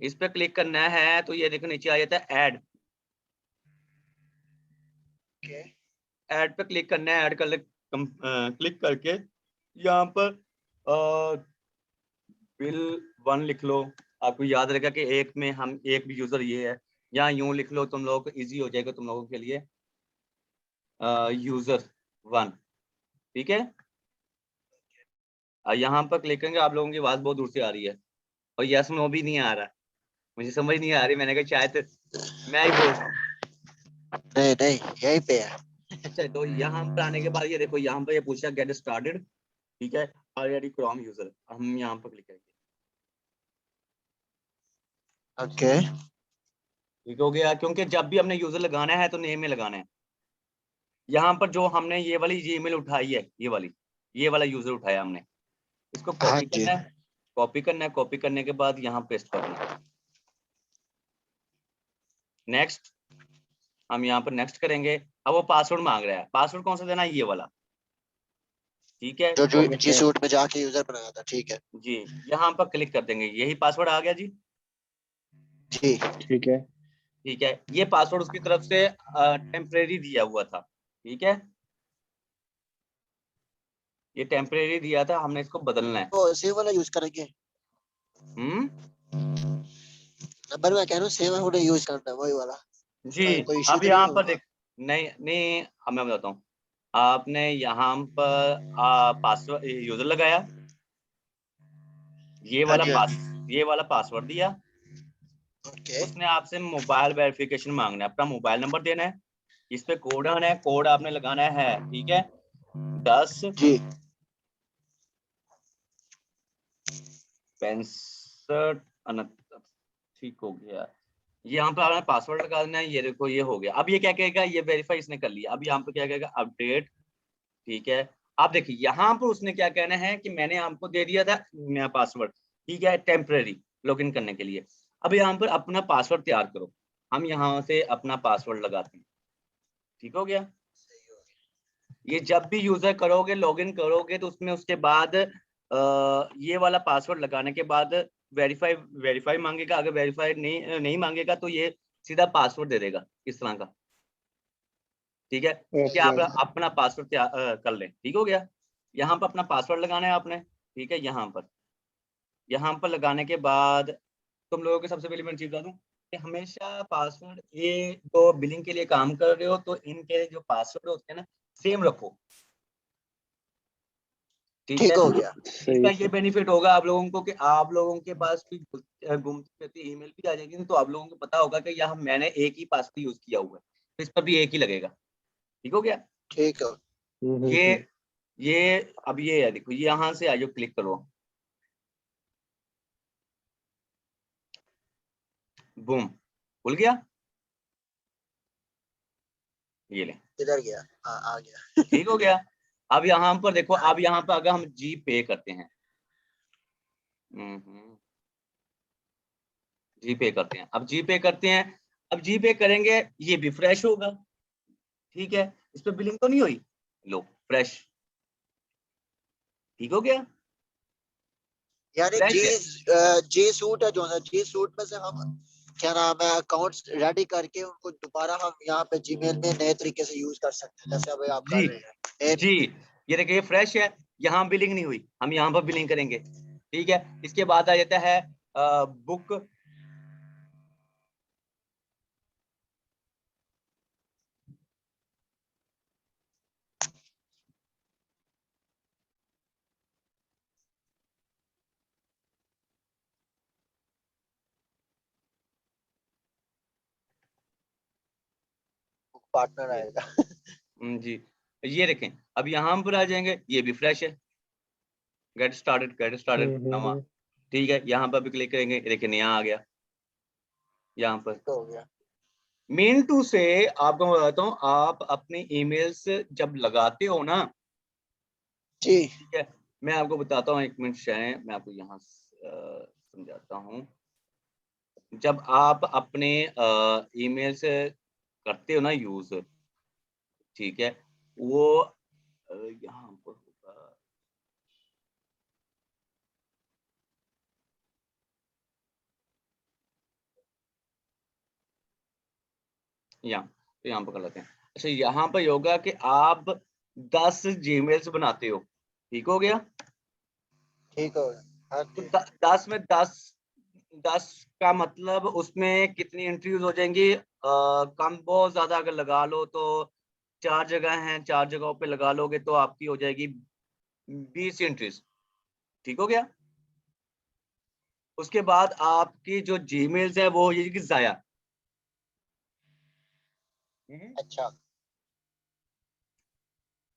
इस पे क्लिक करना है तो ये देखो नीचे आ जाता है ऐड। ओके। ऐड पे क्लिक करना है। ऐड कर क्लिक करके यहाँ पर बिल 1 लिख लो। आपको याद रहेगा कि एक में हम एक भी यूजर ये है। यहाँ यूं लिख लो, तुम लोगों को इजी हो जाएगा, तुम लोगों के लिए यूजर 1, ठीक है। यहाँ पर क्लिक करेंगे, आप लोगों की आवाज बहुत दूर से आ रही है और यस नो भी नहीं आ रहा, मुझे समझ नहीं आ रही। मैंने कहा शायद मैं ही बोल रहा हूँ। नहीं नहीं, यहीं पे है। अच्छा, तो यहाँ पर आने के बाद ये देखो, यहाँ पर ये पूछा गेट स्टार्टेड, ठीक है। ऑलरेडी क्रोम यूजर, हम यहाँ पर क्लिक करेंगे, ओके। ठीक हो गया। क्योंकि जब भी हमने यूजर लगाना है तो नेम में लगाना है। यहाँ पर जो हमने ये वाली ईमेल उठाई है, ये वाला यूजर उठाया हमने, इसको हाँ कॉपी जी। करना है, कॉपी करना है, कॉपी करने के बाद यहाँ पेस्ट करना है। नेक्स्ट, हम यहाँ पर नेक्स्ट करेंगे। अब वो पासवर्ड मांग रहा है, पासवर्ड कौन सा देना है, ये वाला, ठीक है। जो जी सूट में जाके यूजर बनाया था, ठीक है जी, यहाँ पर क्लिक कर देंगे, यही पासवर्ड आ गया जी, जी। ठीक है। ठीक है। ये पासवर्ड उसकी तरफ से टेम्परेरी दिया हुआ था, ठीक है, ये टेम्परेरी दिया था, हमने इसको बदलना है। तो सेम वाला यूज करेंगे, नंबर मैं कह रहा हूँ सेम वाला यूज करना है, वही वाला। जी। कोई इशू अब तो नहीं यहाँ पर होगा? देख, नहीं नहीं, अब मैं बताता हूँ। आपने यहाँ पर पासवर्ड यूजर लगाया, ये हाँ वाला जी, हाँ पास जी। ये वाला पासवर्ड दिया, ओके उसने आपसे मोबाइल वेरिफिकेशन मांगना है, अपना मोबाइल नंबर देना है, इस पे कोड आना है, कोड आपने लगाना है, ठीक है, 10 जी। 65 ठीक हो गया। यहाँ पे आपने पासवर्ड लगा देना है, ये देखो ये हो गया। अब ये क्या कहेगा, ये वेरीफाई इसने कर लिया, अब यहाँ पे क्या कहेगा, अपडेट, ठीक है। आप देखिए यहाँ पर उसने क्या कहना है कि मैंने आपको दे दिया था नया पासवर्ड, ठीक है, टेम्परेरी लॉगिन करने के लिए। अब यहाँ पर अपना पासवर्ड तैयार करो, हम यहाँ से अपना पासवर्ड लगाते हैं, ठीक हो गया। ये जब भी यूजर करोगे, लॉगिन करोगे, तो उसमें उसके बाद ये वाला पासवर्ड लगाने के बाद वेरीफाई वेरीफाई मांगेगा, अगर वेरीफाई नहीं मांगेगा तो ये सीधा पासवर्ड दे देगा इस तरह का, ठीक है। कि आप अपना पासवर्ड कर लें, ठीक हो गया। यहाँ पर अपना पासवर्ड लगाना है आपने, ठीक है। यहाँ पर लगाने के बाद तुम लोगों को सबसे पहले मैं चीज बता दूं कि हमेशा पासवर्ड, ये जो बिलिंग के लिए काम कर रहे हो तो इनके जो पासवर्ड होते हैं ना, सेम रखो, ठीक है। ठीक हो गया। इसका ये बेनिफिट होगा आप लोगों को कि आप लोगों के पास भी घूमती रहती ईमेल भी आ जाएगी, तो आप लोगों को पता होगा कि यहाँ मैंने एक ही पासवर्ड यूज किया हुआ है, तो इस पर भी एक ही लगेगा, ठीक हो गया। ठीक है। ये ये अब ये है, देखो यहाँ से आइए, क्लिक करो, बूम, खुल गया, ये ले, इधर गया, हाँ आ गया। ठीक हो गया। अब यहाँ पर देखो, अब यहाँ पर अगर हम जी पे करते हैं, जी पे करते हैं, अब जी पे करते हैं, अब जी पे करेंगे, ये भी फ्रेश होगा, ठीक है। इस पर बिलिंग तो नहीं हुई, लो फ्रेश, ठीक हो गया, यानी फ्रेश जी है। जी सूट है, जो है जी सूट में से हम क्या नाम है अकाउंट्स रेडी करके उनको दोबारा हम यहाँ पे जीमेल में नए तरीके से यूज कर सकते हैं, जैसे अभी आप कर जी रहे हैं। जी, ये देखिए फ्रेश है, यहाँ बिलिंग नहीं हुई, हम यहाँ पर बिलिंग करेंगे, ठीक है। इसके बाद आ जाता है बुक, पार्टनर आएगा। जी, ये देखें, अब यहाँ पर आ जाएंगे, ये भी फ्रेश है, गेट स्टार्टेड नवा, ठीक है। यहाँ पर भी क्लिक करेंगे, देखिए नया आ गया यहाँ पर। हो गया। मेन टू से आपको मैं बताता हूँ, आप अपने ईमेल्स जब लगाते हो ना, जी ठीक है, मैं आपको बताता हूँ, एक मिनट शायद मैं आपको यहाँ समझाता हूँ। जब आप अपने ईमेल से करते हो ना यूज, ठीक है, वो यहाँ पर होगा, यहाँ, तो यहाँ पर कर लेते हैं। अच्छा, यहाँ पर होगा कि आप 10 जीमेल्स बनाते हो, ठीक हो गया। ठीक हो गया। हाँ तो जी 10 में 10 का मतलब उसमें कितनी एंट्रीज हो जाएंगी, कम बहुत ज्यादा अगर लगा लो तो 4 जगह हैं, 4 जगहों पे लगा लोगे तो आपकी हो जाएगी 20 एंट्रीज, ठीक हो गया। उसके बाद आपकी जो जीमेल्स है वो हो जाएगी जाया। अच्छा।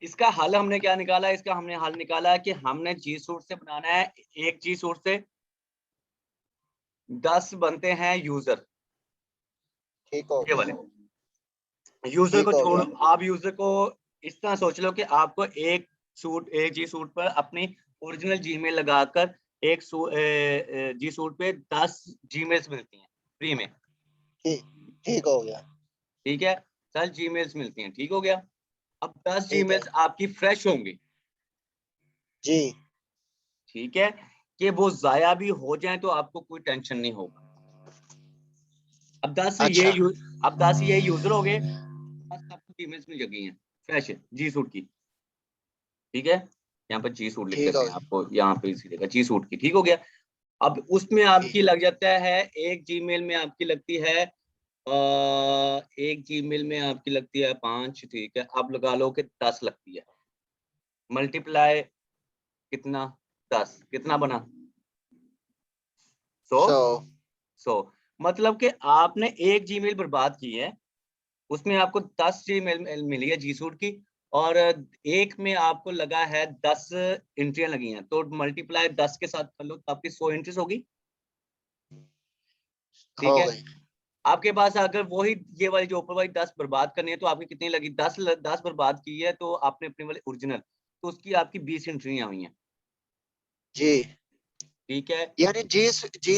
इसका हल हमने क्या निकाला, इसका हमने हल निकाला कि हमने जी सूट से बनाना है, एक जी सूट से 10 बनते हैं यूजर, ठीक हो ये गया। वाले यूजर को ठीक हो छोड़ो, गया। आप यूजर को इस तरह सोच लो कि आपको एक जी सूट पर अपनी ओरिजिनल जीमेल लगाकर एक जी सूट पे 10 जीमेल्स मिलती हैं फ्री में। ठीक हो गया। ठीक है, 10 जीमेल्स मिलती हैं, ठीक हो गया। अब 10 ठीक है जीमेल्स आपकी फ्रेश होंगी, जी। ठीक है, कि वो जाया भी हो जाए तो आपको कोई टेंशन नहीं होगा। अब 10 अच्छा अब 10 ये यूजर हो गए, 10 आपको जीमेल्स मिल गई हैं फ्रेश जी सूट की, ठीक है। यहाँ पर जी सूट लिख ठीक देते हो हैं गया। आपको, यहाँ पे इसी जगह जी सूट की, ठीक हो गया। अब उसमें ठीक आपकी लग जाता है, एक जीमेल में आपकी लगती है एक जीमेल में आपकी लगती है 5, ठीक है। अब लगा लो कि 10 लगती है, मल्टीप्लाई कितना, 10 कितना बना, 100। 100 मतलब कि आपने एक जीमेल बर्बाद की है, उसमें आपको 10 जीमेल मिली है जी सूट की, और एक में आपको लगा है 10 एंट्रियां लगी हैं, तो मल्टीप्लाई 10 के साथ कर लो तो आपकी 100 एंट्रीज होगी, ठीक हो है। गई। आपके पास अगर वही ये वाली जो ऊपर वाली 10 बर्बाद करनी है तो आपकी कितनी लगी, 10 बर्बाद की है तो आपने अपनी वाली ओरिजिनल, तो उसकी आपकी 20 एंट्रियां हुई हैं, जी ठीक है। यानी जी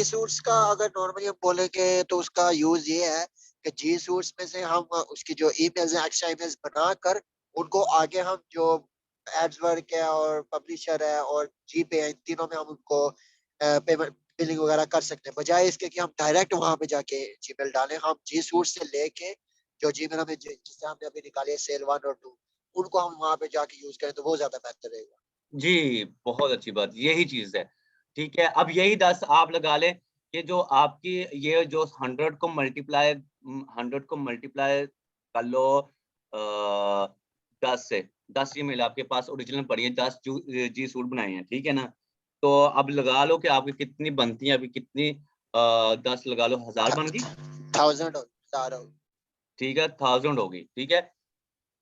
सूट्स का अगर नॉर्मली हम बोलेंगे तो उसका यूज ये है कि जी सूट्स में से हम उसकी जो ईमेल्स हैं एक्स्ट्रा ईमेल्स बनाकर उनको आगे हम जो एड्स वर्क है और पब्लिशर है और जी पे है, इन तीनों में हम उनको पेमेंट बिलिंग वगैरह कर सकते हैं, बजाय इसके कि हम डायरेक्ट वहां पे जाके जीमेल डालें। हम जी सूट से लेके जो जीमेल हमें जिससे हमने अभी निकाली है सेल 1 और 2, उनको हम वहां पे जाके यूज करें तो वो ज्यादा बेहतर रहेगा। जी, बहुत अच्छी बात, यही चीज है, ठीक है। अब यही 10 आप लगा लें कि जो आपकी ये जो 100 को मल्टीप्लाई कर लो 10 से, 10 ईमेल आपके पास ओरिजिनल पड़ी है, 10 जी सूट बनाए हैं, ठीक है ना। तो अब लगा लो कि आपकी कितनी बनती है, अभी कितनी 10 लगा लो, 1000 बन गई, 1000 और 1000 ठीक है, 1000 होगी, ठीक है।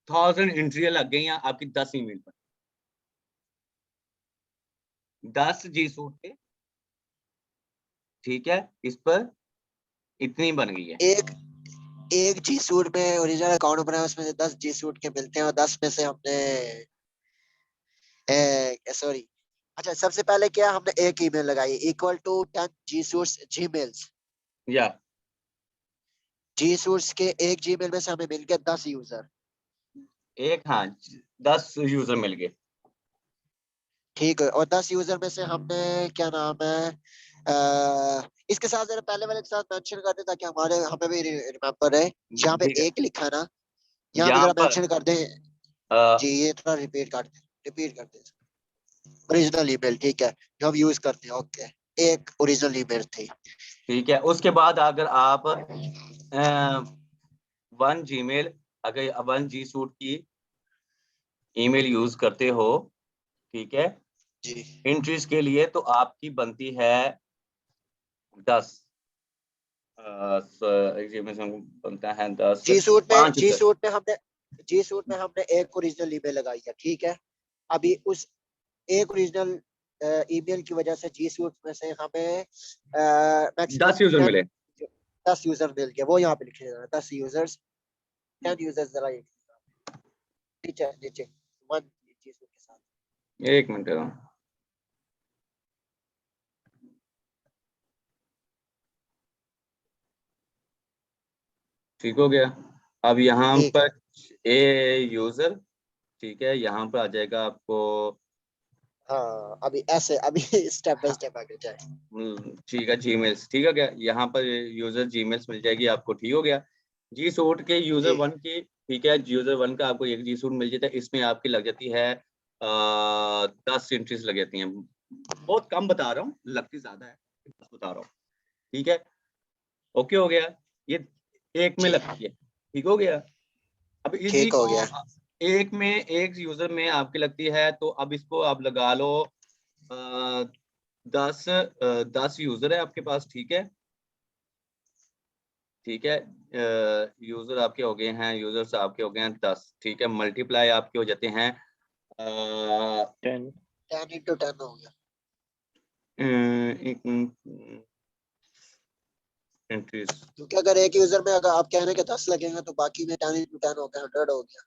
1000 एंट्रियां लग गई हैं आपकी 10 ईमेल पर, 10 जी सूट पे, ठीक है। इस पर इतनी बन गई है, एक एक जी सूट में ओरिजिनल अकाउंट बनाया उसमें से 10 जी सूट के मिलते हैं और 10 में से हमने सॉरी अच्छा सबसे पहले क्या हमने एक ईमेल लगाई equal to 10 G suites Gmails. या जी सूट्स के एक जीमेल में से हमें मिल गया 10 यूजर। एक, हाँ, 10 यूजर मिल गए, ठीक है और 10 यूजर में से हमने क्या नाम है इसके साथ जरा पहले वाले के साथ मेंशन कर दे ताकि हमारे हमें भी रिमेम्बर रहे। यहाँ पे ठीक है। एक लिखा है ना, यहाँ पे यहाँ जरा पर मेंशन कर दे जी, ये थोड़ा रिपीट कर दे ओरिजिनल ईमेल, ठीक है, जो हम यूज करते हैं। ओके, एक ओरिजिनल ईमेल थी। ठीक है, उसके बाद अगर आप 1 जीमेल, अगर 1 जी सूट की ईमेल यूज करते हो, ठीक है, जी एंट्रीज के लिए, तो आपकी बनती है 10 एक जीमेल से बनता है 10, जी सूट में 5 यूजर। जी सूट में हमने एक ओरिजिनल ईमेल लगाई है, ठीक है। अभी उस एक ओरिजिनल ईमेल की वजह से जी सूट में से हमें मैक्सिमम 10 यूजर मिले, 10 यूजर मिल गए, वो यहाँ पे लिखे जा 10 यूजर्स 10 यूजर्स जरा ये नीचे नीचे 1 जी सूट के साथ। एक मिनट, ठीक हो गया। अब यहाँ ठीक है पर ए यूजर, ठीक है, यहाँ पर आ जाएगा आपको, हाँ, अभी ऐसे अभी स्टेप बाय स्टेप आगे जाए। ठीक है, जीमेल्स, ठीक है, क्या यहाँ पर यूजर जीमेल्स मिल जाएगी आपको, ठीक हो गया। जी सूट के यूजर जी 1 की, ठीक है, यूजर 1 का आपको एक जी सूट मिल जाता है, इसमें आपकी लग जाती है 10 एंट्रीज लग जाती हैं, बहुत कम बता रहा हूँ, लगती ज्यादा है, बस बता रहा हूँ, ठीक है। ओके हो गया, ये एक में जी लगती है, ठीक हो गया। अब इसी ठीक हो को गया। एक में, एक यूजर में आपकी लगती है, तो अब इसको आप लगा लो 10 यूजर है आपके पास, ठीक है, ठीक है। यूजर आपके हो गए हैं, यूजर्स आपके हो गए हैं 10, ठीक है, मल्टीप्लाई आपके हो जाते हैं 10 10 into 10 हो गया। एंट्रीज, क्योंकि अगर एक यूजर में अगर आप कह रहे हैं कि 10 लगेंगे तो बाकी में 10 into 10 हो गया, 100 हो गया।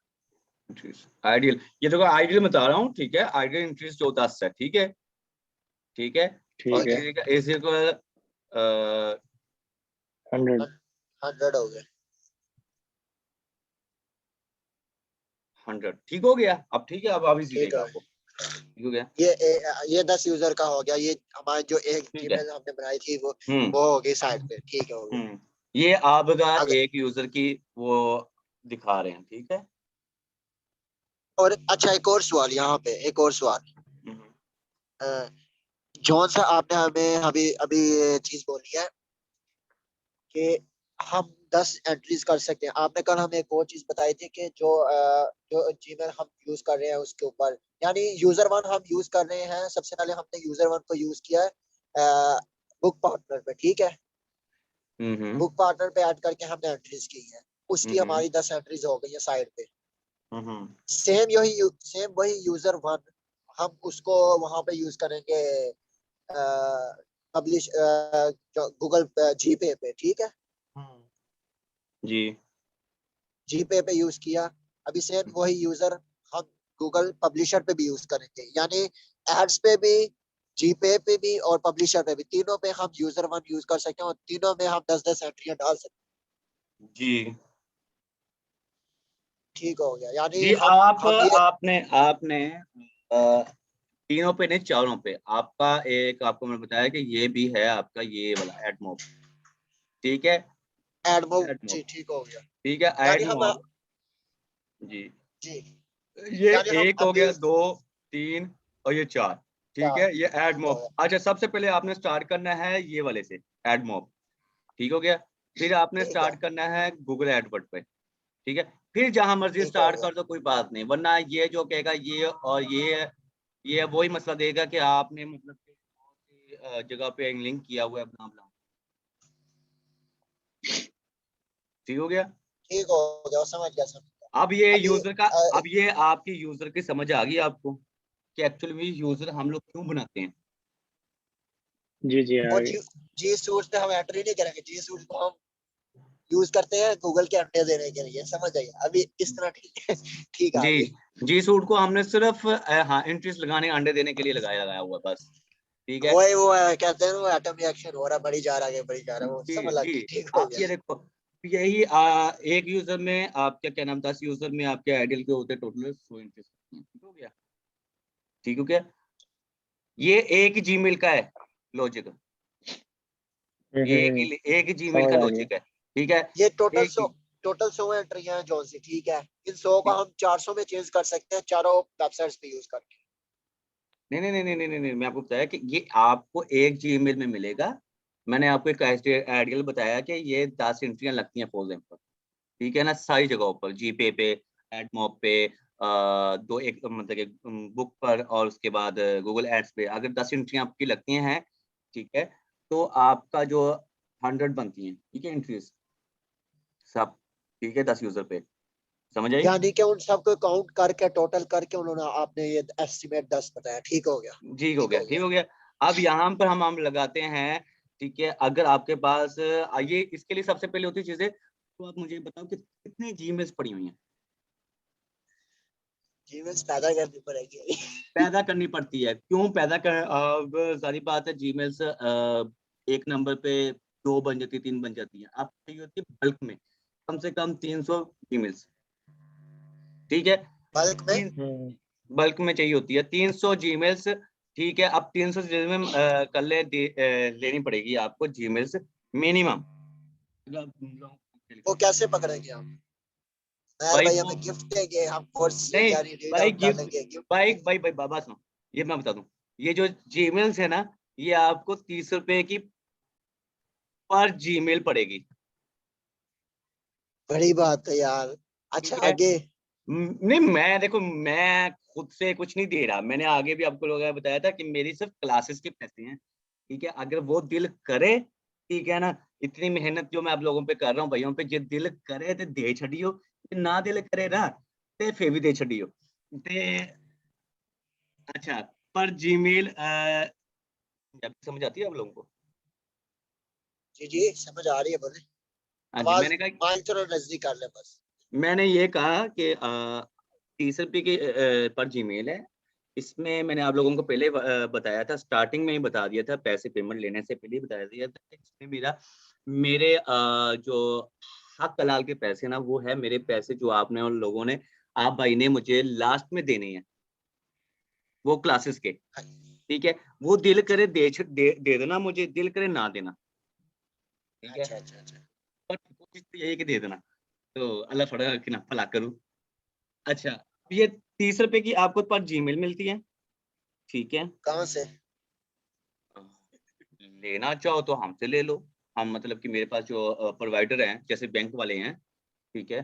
आइडियल, ये देखो आइडियल बता रहा हूँ, ठीक है, आइडियल एंट्रीज जो 10 है, ठीक है। ठीक है, ठीक और है। इसी का इसी को 100। 100 हो गया। 100 ठीक हो गया। अब ठीक है, अब इजी ठीक रहेगा है, आपको। ठीक हो गया, ये 10 यूजर का हो गया। ये हमारे जो एक ठीक है। जीमेल हमने बनाई थी वो हम्म हो गई साइड पे। ठीक है, हो गया। ये आपका अगर एक यूजर की वो दिखा रहे हैं, ठीक है। और अच्छा, एक और सवाल यहाँ पे, एक और सवाल। हम्म, अ, जॉन सा आपने हमें अभी अभी ये चीज बोली है कि हम 10 एंट्रीज कर सकते हैं। आपने कल हमें एक और चीज बताई थी कि जो जीमेल हम यूज कर रहे हैं उसके ऊपर, यानी यूजर वन हम यूज कर रहे हैं। सबसे पहले हमने यूजर वन को यूज किया है बुक पार्टनर पे, ठीक है। हम्म, बुक पार्टनर पे ऐड करके हमने एंट्रीज की है, उसकी हम्म, हमारी 10 एंट्रीज हो गई है साइड पे। हम्म, सेम वही यूजर वन हम उसको वहां पे यूज करेंगे पब्लिश गूगल जीपे पे, ठीक है। जी। जीपे पे यूज किया। अभी सेम वही यूजर हम गूगल पब्लिशर पे भी यूज करेंगे, यानी एड्स पे भी, जीपे पे भी और पब्लिशर पे भी, तीनों पे हम यूजर वन यूज कर सकते हैं और तीनों में हम 10-10 एंट्रियां डाल सकते हैं। जी ठीक हो गया, यानी जी आप हम ये आपने आपने अ, तीनों पे नहीं, चारों पे आपका एक, आपको मैंने बताया कि ये भी है आपका ये वाला एडमॉब, ठीक है। ऐड मूव एडमॉब, जी, ठीक हो गया। ठीक है, यानी हम एडमॉब। जी, जी, ये यानी हम एक हो अभी गया, दो, तीन और ये चार, ठीक चार, है। ये ठीक हो एडमॉब। गया। अच्छा, सबसे पहले आपने स्टार्ट करना है ये वाले से, एडमॉब, ठीक हो गया। फिर आपने ठीक है, स्टार्ट करना है गूगल एडवर्ड पे, ठीक है। फिर जहां मर्जी ठीक हो स्टार्ट गया। कर दो, कोई बात नहीं, वरना ये जो कहेगा ये और ये वही मसला देगा कि आपने मतलब कि बहुत सी जगह पे लिंक किया हुआ है अपना अपना, ठीक हो गया। ठीक हो गया, समझ गया, समझ गया। अब ये अभी यूजर का, अब ये आपकी यूजर की समझ आ गई आपको कि एक्चुअली में यूजर हम लोग क्यों बनाते हैं। जी जी, आ और गई। जी सूट पे हम एंट्री नहीं करेंगे, जी सूट को हम यूज करते हैं गूगल के अंडे देने के लिए, समझ आइए अभी इस तरह। ठीक है, ठीक है जी आगे। जी सूट को हमने सिर्फ हाँ इंटरेस्ट लगाने, अंडे देने के लिए लगाया हुआ है बस, ठीक है। वो कहते हैं वो एटम रिएक्शन हो रहा, बढ़ी जा रहा है, बढ़ी जा रहा है, वो जी समझ लग जी, गई। ठीक हो आप गया। ये देखो, यही एक यूजर में आपका क्या नाम, 10 यूजर में आपके आइडियल के होते टोटल 100 इंटरेस्ट, ठीक हो गया, ठीक हो गया। ये एक जीमेल का है लॉजिक, एक ही जीमेल समझ का आ गया। लॉजिक है, ठीक है। ये टोटल एक 100, ही, टोटल 100 एंट्रियां हैं जॉन सी, ठीक है। इन 100 को हम 400 में चेंज कर सकते हैं चारों वेबसाइट्स पे यूज करके। नहीं नहीं नहीं नहीं नहीं नहीं नहीं, मैं आपको बताया कि ये आपको एक जीमेल में मिलेगा। मैंने आपको एक आइडियल बताया कि ये 10 एंट्रियां लगती हैं फॉर एग्जाम्पल, ठीक है ना, सारी जगहों पर, जीपे पे, एडमॉब पे, दो एक मतलब कि बुक पर, और उसके बाद गूगल एड्स पे अगर 10 एंट्रियां आपकी लगती हैं, ठीक है, तो आपका जो 100 बनती हैं, ठीक है, एंट्रीज सब, ठीक है, 10 यूजर पे, समझ आई। यानी कि उन सबको काउंट करके टोटल करके उन्होंने आपने ये एस्टिमेट 10 बताया। ठीक हो गया, ठीक हो ठीक गया, हो ठीक गया। हो गया। अब यहाँ पर हम लगाते हैं, ठीक है। अगर आपके पास ये इसके लिए सबसे पहले होती चीजें, तो आप मुझे बताओ कि कितनी जीमेल्स पड़ी हुई हैं। जीमेल्स पैदा करनी पड़ेगी। पैदा करनी पड़ती है, क्यों पैदा कर, अब सारी बात है, जीमेल्स एक नंबर पे 2 बन जाती है, 3 बन जाती है, अब चाहिए होती है बल्क में कम से कम 300 जीमेल्स, ठीक है। बल्क में तीन बल्क में चाहिए होती है 300 जीमेल्स, ठीक है। अब 300 जीमेल कर लेनी पड़ेगी आपको जीमेल्स मिनिमम। वो कैसे पकड़ेंगे हम? यार भाई भाई वो हमें गिफ्ट देंगे, हम कोर्स नहीं, यानी रीड भाई आउट कर गिफ्ट, लेंगे गिफ्ट भाई देंगे। भाई भाई बाबा सुनो, ये मैं बता दूं, ये जो जीमेल्स है ना, ये आपको 30 रुपए की पर जीमेल पड़ेगी, बड़ी बात है यार। अच्छा, ठीक है। आगे। नहीं, मैं देखो, मैं खुद से कुछ नहीं दे रहा, मैंने आगे भी आपको लोगों ने बताया था कि मेरी सिर्फ क्लासेस के पैसे हैं, ठीक है। अगर वो दिल करे, ठीक है ना, इतनी मेहनत जो मैं आप लोगों पे कर रहा हूँ, भाइयों पे, जे दिल करे तो दे छड़ियो, जे ना दिल करे ना ते फिर भी दे छड़ियो ते। अच्छा, पर जीमेल समझ आती है आप लोगों को। जी जी, समझ आ रही है, बोले। हाँ जी, आवाज मैंने कहा, माइक थोड़ा नजदीक कर ले बस। मैंने ये कहा कि 30 रुपए की पर जीमेल है, इसमें मैंने आप लोगों को पहले बताया था, स्टार्टिंग में ही बता दिया था, पैसे पेमेंट लेने से पहले ही बता दिया था कि इसमें मेरे जो हक हलाल के पैसे ना, वो है मेरे पैसे जो आपने उन लोगों ने, आप भाई ने मुझे लास्ट में देने हैं, वो क्लासेस के, ठीक है। वो दिल करे दे देना मुझे, दिल करे ना देना, ठीक है। अच्छा अच्छा अच्छा। पर कोशिश तो यही है कि दे देना, तो अल्लाह थोड़ा कि ना भला करूँ। अच्छा, ये 30 रुपए की आपको पर जीमेल मिलती है, ठीक है। कहाँ से? लेना चाहो तो हमसे ले लो। हम मतलब कि मेरे पास जो प्रोवाइडर हैं, जैसे बैंक वाले हैं, ठीक है।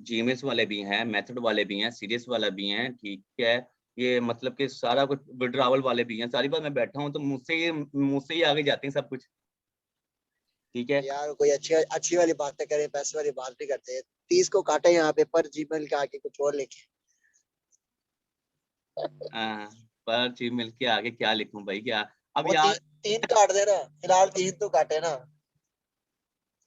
जीमेल्स वाले भी हैं, मेथड वाले भी हैं, सीरियस वाला भी हैं, ठीक है। ये मतलब कि सारा कुछ विड्रॉवल वाले भी हैं। सारी बात मैं बैठा हूँ तो मुझसे ही आगे जाते हैं सब कुछ, ठीक है। यार कोई अच्छी अच्छी वाली बातें करें, पैसे वाली बात नहीं करते। 30 को काटे यहाँ पे, पर जीमेल के आगे कुछ और लिखे। पर जीमेल के आगे क्या लिखूं भाई, क्या अब वो यार। तीन काट देना, फिलहाल 3 तो काटे ना।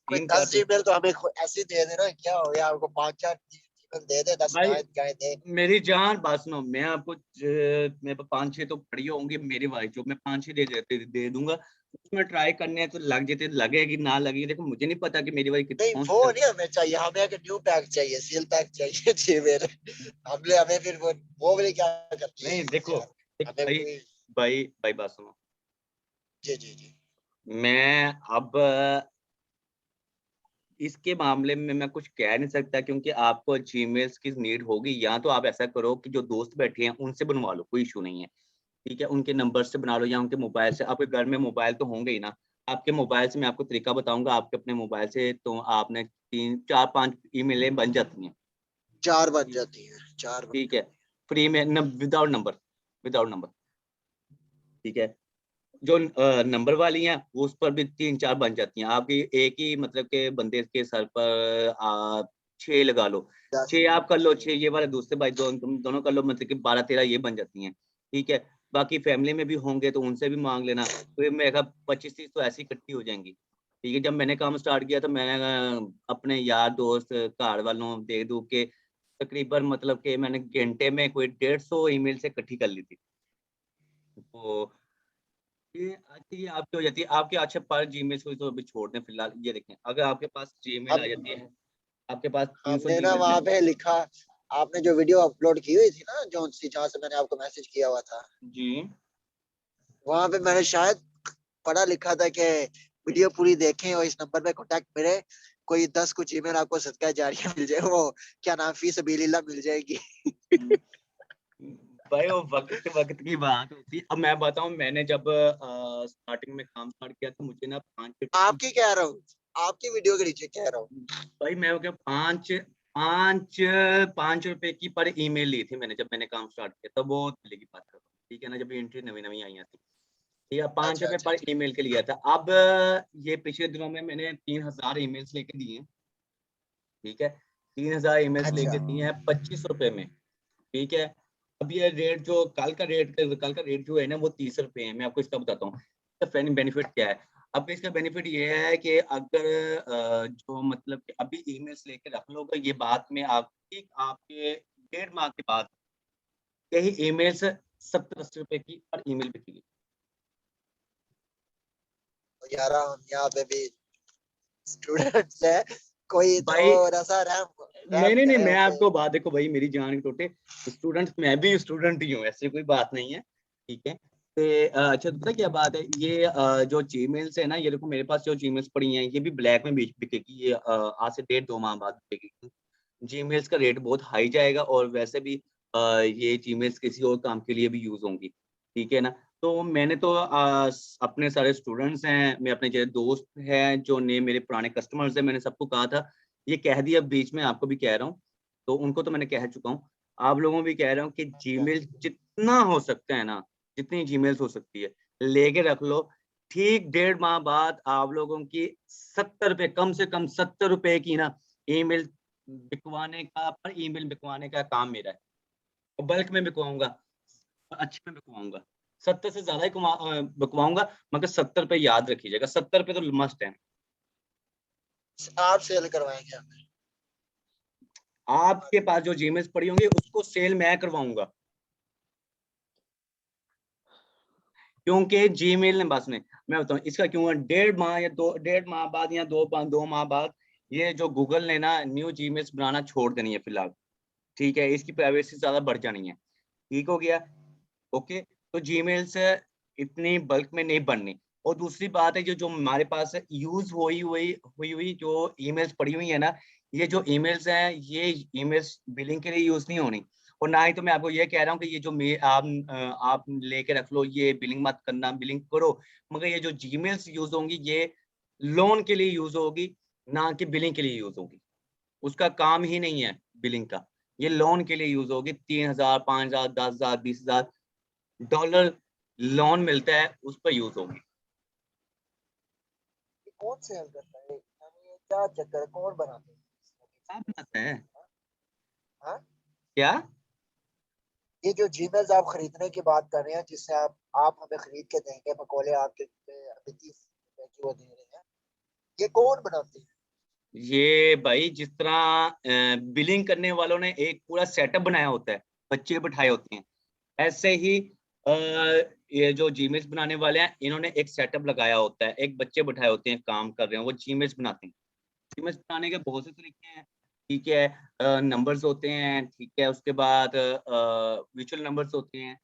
कोई 3 10 काटो जीमेल तो हमें ऐसे ही दे देना, क्या हो गया आपको? 5-4 जीमेल दे दे, 10 भाई, गाय दे। मेरी जान बात सुनो, मैं आपको मेरे पास 5-6 तो पड़ी होंगी मेरी वाइफ, जो मैं 5-6 दे दूंगा। उसमें ट्राई करने हैं तो लग जाते, लगेगी ना लगेगी देखो, मुझे नहीं पता कि मेरी वाइफ नहीं कौन वो सा। नहीं हमें चाहिए, हमें एक न्यू पैक चाहिए, सील पैक चाहिए जीमेल। हमने हमें फिर वो वाली क्या करती है नहीं देखो, यार? एक हमें भाई, कोई। भाई बात सुनो। जी जी जी। मैं अब इसके मामले में मैं कुछ कह नहीं सकता, क्योंकि आपको जीमेल्स की नीड होगी, या तो आप ऐसा करो कि जो दोस्त बैठे हैं उनसे बनवा लो, कोई इशू नहीं है, ठीक है। उनके नंबर से बना लो या उनके मोबाइल से। आपके घर में मोबाइल तो होंगे ही ना। आपके मोबाइल से मैं आपको तरीका बताऊंगा, आपके अपने मोबाइल से तो आपने 3-4-5 ईमेलें बन जाती हैं, 4 बन जाती है, 4 बन ठीक है। जाती फ्री में विदाउट नंबर, विदाउट नंबर, ठीक है। जो नंबर वाली हैं वो उस पर भी 3-4 बन जाती हैं आपकी। एक ही मतलब के बंदे के सर पर 6 लगा लो, है। 10। 6 आप कर लो, 6 ये वाले दूसरे भाई तुम दोनों कर लो, मतलब कि 12-13 ये बन जाती हैं, ठीक है। बाकी फैमिली में भी होंगे तो उनसे भी मांग लेना, तो ये मेरा 25-30 तो ऐसी इकट्ठी हो जाएंगी, ठीक है। जब मैंने काम स्टार्ट किया तो मैंने अपने यार दोस्त घर वालों दे दू के तकरीबन मतलब कि मैंने घंटे में कोई 150 ईमेल से इकट्ठी कर ली थी। तो ये आपकी हो जाती है, आपके अच्छा पर जीमेल को तो अभी छोड़ दें फिलहाल। ये देखें, अगर आपके पास जीमेल आ अब जाती है, आपके पास 300 हमने ना जीमेल वहां में। पे लिखा, आपने जो वीडियो अपलोड की हुई थी ना, जो सी जहाँ से मैंने आपको मैसेज किया हुआ था, जी, वहां पे मैंने शायद पढ़ा लिखा था कि वीडियो पूरी देखें और इस नंबर पे कांटेक्ट करें, कोई 10 कुछ ईमेल आपको सदका जारिया मिल जाए, वो क्या नाम, फी सबीलिल्लाह मिल जाएगी। भाई वो वक्त वक्त की बात होती है। अब मैं बताऊं, मैंने जब स्टार्टिंग में काम स्टार्ट किया तो मुझे ना 5 आपकी कह रहा हूँ, आपकी वीडियो के नीचे कह रहा हूँ। भाई मैं हो गया 5 रुपए की पर ईमेल ली थी मैंने, जब मैंने काम स्टार्ट किया तब, वो पहले की बात कर रहा हूँ, ठीक है ना, जब एंट्री नवी नवी आई थी, ठीक है। 5 रुपए अच्छा पर अच्छा। ईमेल के लिया था। अब ये पिछले दिनों में मैंने 3000 ईमेल्स लेके दिए हैं, ठीक है। 3000 ईमेल्स अच्छा लेके दिए हैं 25 रुपए में, ठीक है। अब ये रेट जो कल का रेट जो है ना, वो 30 रुपए है। मैं आपको इसका बताता हूँ इसका बेनिफिट क्या है। अब इसका बेनिफिट ये है कि अगर जो मतलब कि अभी ईमेल्स लेके रख लोगे, ये बात में आपके 1.5 माह के बाद यही ईमेल्स 70-80 रुपए की पर ईमेल बिकेगी। तो यार हम यहाँ पे भी स्टूडेंट्स है, कोई भाई थोड़ा सा रैम रैम नहीं, करे मैं हम पे। आपको बात देखो भाई, मेरी जान के टोटे स्टूडेंट, मैं भी स्टूडेंट ही हूँ, ऐसी कोई बात नहीं है, ठीक है। तो अच्छा पता क्या बात है, ये जो जीमेल्स है ना, ये देखो मेरे पास जो जीमेल्स पड़ी हैं, ये भी ब्लैक में बिकेगी, ये आज से 1.5-2 माह बाद बिकेगी। जीमेल्स का रेट बहुत हाई जाएगा, और वैसे भी ये जीमेल्स किसी और काम के लिए भी यूज होंगी, ठीक है ना। तो मैंने तो अपने सारे स्टूडेंट्स हैं, मैं अपने जो दोस्त हैं, जो ने मेरे पुराने कस्टमर्स हैं, मैंने सबको कहा था, ये कह दिया बीच में, आपको भी कह रहा हूँ, तो उनको तो मैंने कह चुका हूँ, आप लोगों को भी कह रहा हूँ कि जीमेल जितना हो सकता है ना, जितनी जीमेल्स हो सकती है लेके रख लो। ठीक 1.5 माह बाद आप लोगों की 70 रुपए, कम से कम 70 रुपए की ना ईमेल बिकवाने का, पर ईमेल बिकवाने का काम मेरा है। और बल्क में बिकवाऊंगा, अच्छे में बिकवाऊंगा, 70 से ज्यादा ही बिकवाऊंगा, मगर 70 रुपए याद रखिएगा, 70 रुपए तो मस्ट है। आप सेल करवाएंगे हमें? आपके पास जो जीमेल्स पड़ी होंगी उसको सेल मैं करवाऊंगा, क्योंकि जीमेल ने बस में, मैं बताऊं इसका क्यों है, 1.5 माह या 1.5 माह बाद या 2 माह बाद ये जो गूगल ने ना न्यू जीमेल्स बनाना छोड़ देनी है फिलहाल, ठीक है, इसकी प्राइवेसी ज्यादा बढ़ जानी है, ठीक हो गया, ओके। तो जीमेल्स इतनी बल्क में नहीं बननी। और दूसरी बात है, जो जो हमारे पास यूज हुई जो ईमेल्स पड़ी हुई है ना, ये जो ईमेल्स हैं ये ईमेल्स बिलिंग के लिए यूज नहीं होनी। और ना ही तो मैं आपको ये कह रहा हूँ कि ये जो आप लेके रख लो, ये बिलिंग मत करना, बिलिंग करो, मगर ये जो जीमेल्स यूज होंगी ये लोन के लिए यूज होगी, ना कि बिलिंग के लिए यूज होगी। उसका काम ही नहीं है बिलिंग का, ये लोन के लिए यूज होगी। 3,000, 5,000, 10,000, 20,000 डॉलर लोन मिलता है, उस पर यूज होगी। ये कौन सेल करता है, यानी ये क्या चक्कर है, कौन बनाते हैं क्या बनाता है? हाँ? क्या? ये जो जीमेल्स आप खरीदने की बात कर रहे हैं, जिससे आप हमें खरीद के देंगे, मकोले आपके अभी 30 रुपए की वो दे रहे हैं, ये कौन बनाते हैं? ये भाई जिस तरह बिलिंग करने वालों ने एक पूरा सेटअप बनाया होता है, बच्चे बिठाए होते हैं, ऐसे ही ये जो जीमेल्स बनाने वाले हैं इन्होंने एक सेटअप लगाया होता है, एक बच्चे बिठाए होते हैं, काम कर रहे हैं, वो जीमेल्स बनाते हैं। जीमेल्स बनाने के बहुत से तरीके हैं, ठीक है, नंबर्स होते हैं, ठीक है, उसके बाद वर्चुअल नंबर्स होते हैं,